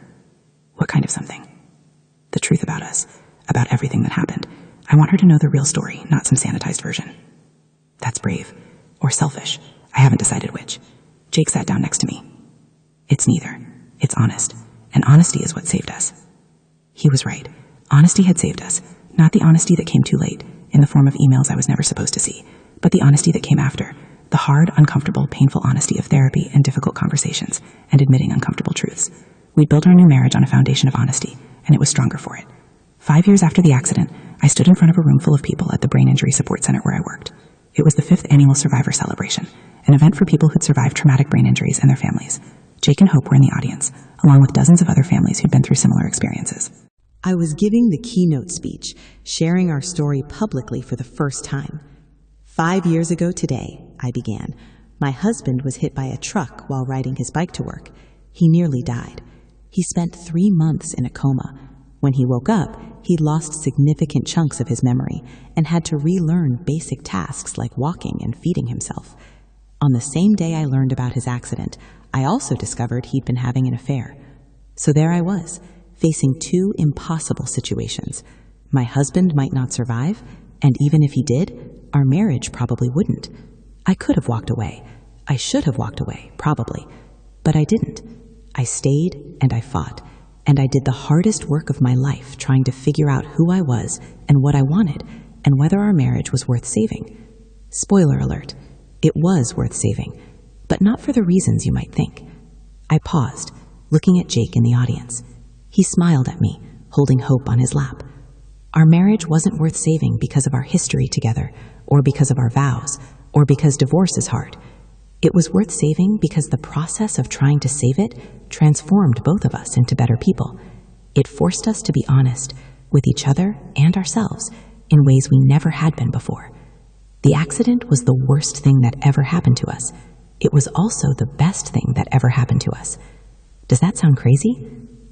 What kind of something? The truth about us, about everything that happened. I want her to know the real story, not some sanitized version. That's brave. Or selfish. I haven't decided which. Jake sat down next to me. It's neither. It's honest. And honesty is what saved us. He was right. Honesty had saved us. Not the honesty that came too late, in the form of emails I was never supposed to see, but the honesty that came after. The hard, uncomfortable, painful honesty of therapy and difficult conversations, and admitting uncomfortable truths. We'd built our new marriage on a foundation of honesty, and it was stronger for it. 5 years after the accident, I stood in front of a room full of people at the Brain Injury Support Center where I worked. It was the 5th annual Survivor Celebration, an event for people who'd survived traumatic brain injuries and their families. Jake and Hope were in the audience, along with dozens of other families who'd been through similar experiences. I was giving the keynote speech, sharing our story publicly for the first time. 5 years ago today, I began. My husband was hit by a truck while riding his bike to work. He nearly died. He spent 3 months in a coma. When he woke up, he'd lost significant chunks of his memory and had to relearn basic tasks like walking and feeding himself. On the same day I learned about his accident, I also discovered he'd been having an affair. So there I was, facing 2 impossible situations. My husband might not survive, and even if he did, our marriage probably wouldn't. I could have walked away. I should have walked away, probably. But I didn't. I stayed and I fought. and I did the hardest work of my life trying to figure out who I was and what I wanted and whether our marriage was worth saving. Spoiler alert, it was worth saving, but not for the reasons you might think. I paused, looking at Jake in the audience. He smiled at me, holding hope on his lap. Our marriage wasn't worth saving because of our history together, or because of our vows, or because divorce is hard. It was worth saving because the process of trying to save it transformed both of us into better people. It forced us to be honest with each other and ourselves in ways we never had been before. The accident was the worst thing that ever happened to us. It was also the best thing that ever happened to us. Does that sound crazy?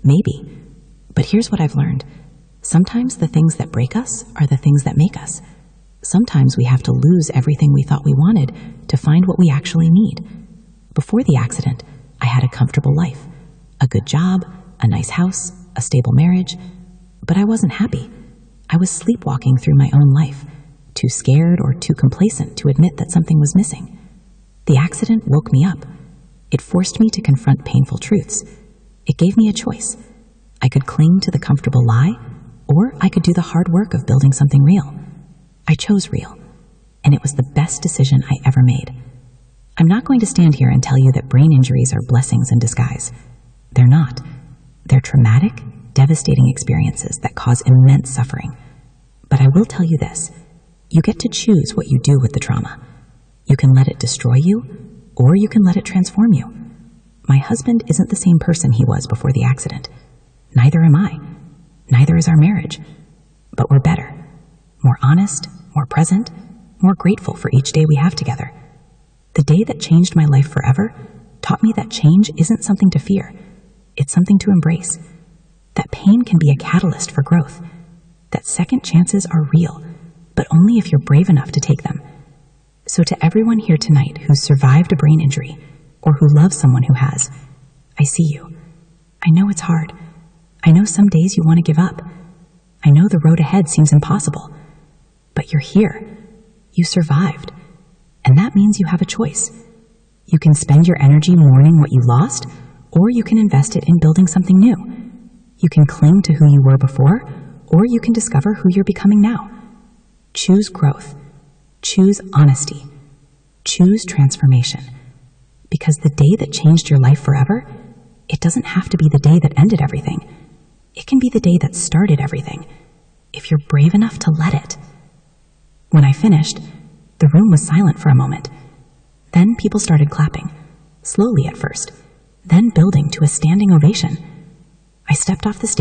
Maybe. But here's what I've learned. Sometimes the things that break us are the things that make us. Sometimes we have to lose everything we thought we wanted to find what we actually need. Before the accident, I had a comfortable life, a good job, a nice house, a stable marriage, but I wasn't happy. I was sleepwalking through my own life, too scared or too complacent to admit that something was missing. The accident woke me up. It forced me to confront painful truths. It gave me a choice. I could cling to the comfortable lie, or I could do the hard work of building something real. I chose real, and it was the best decision I ever made. I'm not going to stand here and tell you that brain injuries are blessings in disguise. They're not. They're traumatic, devastating experiences that cause immense suffering. But I will tell you this. You get to choose what you do with the trauma. You can let it destroy you, or you can let it transform you. My husband isn't the same person he was before the accident. Neither am I. Neither is our marriage. But we're better. More honest, more present, more grateful for each day we have together. The day that changed my life forever taught me that change isn't something to fear. It's something to embrace. That pain can be a catalyst for growth. That second chances are real, but only if you're brave enough to take them. So to everyone here tonight who's survived a brain injury, or who loves someone who has, I see you. I know it's hard. I know some days you want to give up. I know the road ahead seems impossible. But you're here. You survived. And that means you have a choice. You can spend your energy mourning what you lost, or you can invest it in building something new. You can cling to who you were before, or you can discover who you're becoming now. Choose growth. Choose honesty. Choose transformation. Because the day that changed your life forever, it doesn't have to be the day that ended everything. It can be the day that started everything, if you're brave enough to let it. When I finished, the room was silent for a moment. Then people started clapping, slowly at first, then building to a standing ovation. I stepped off the stage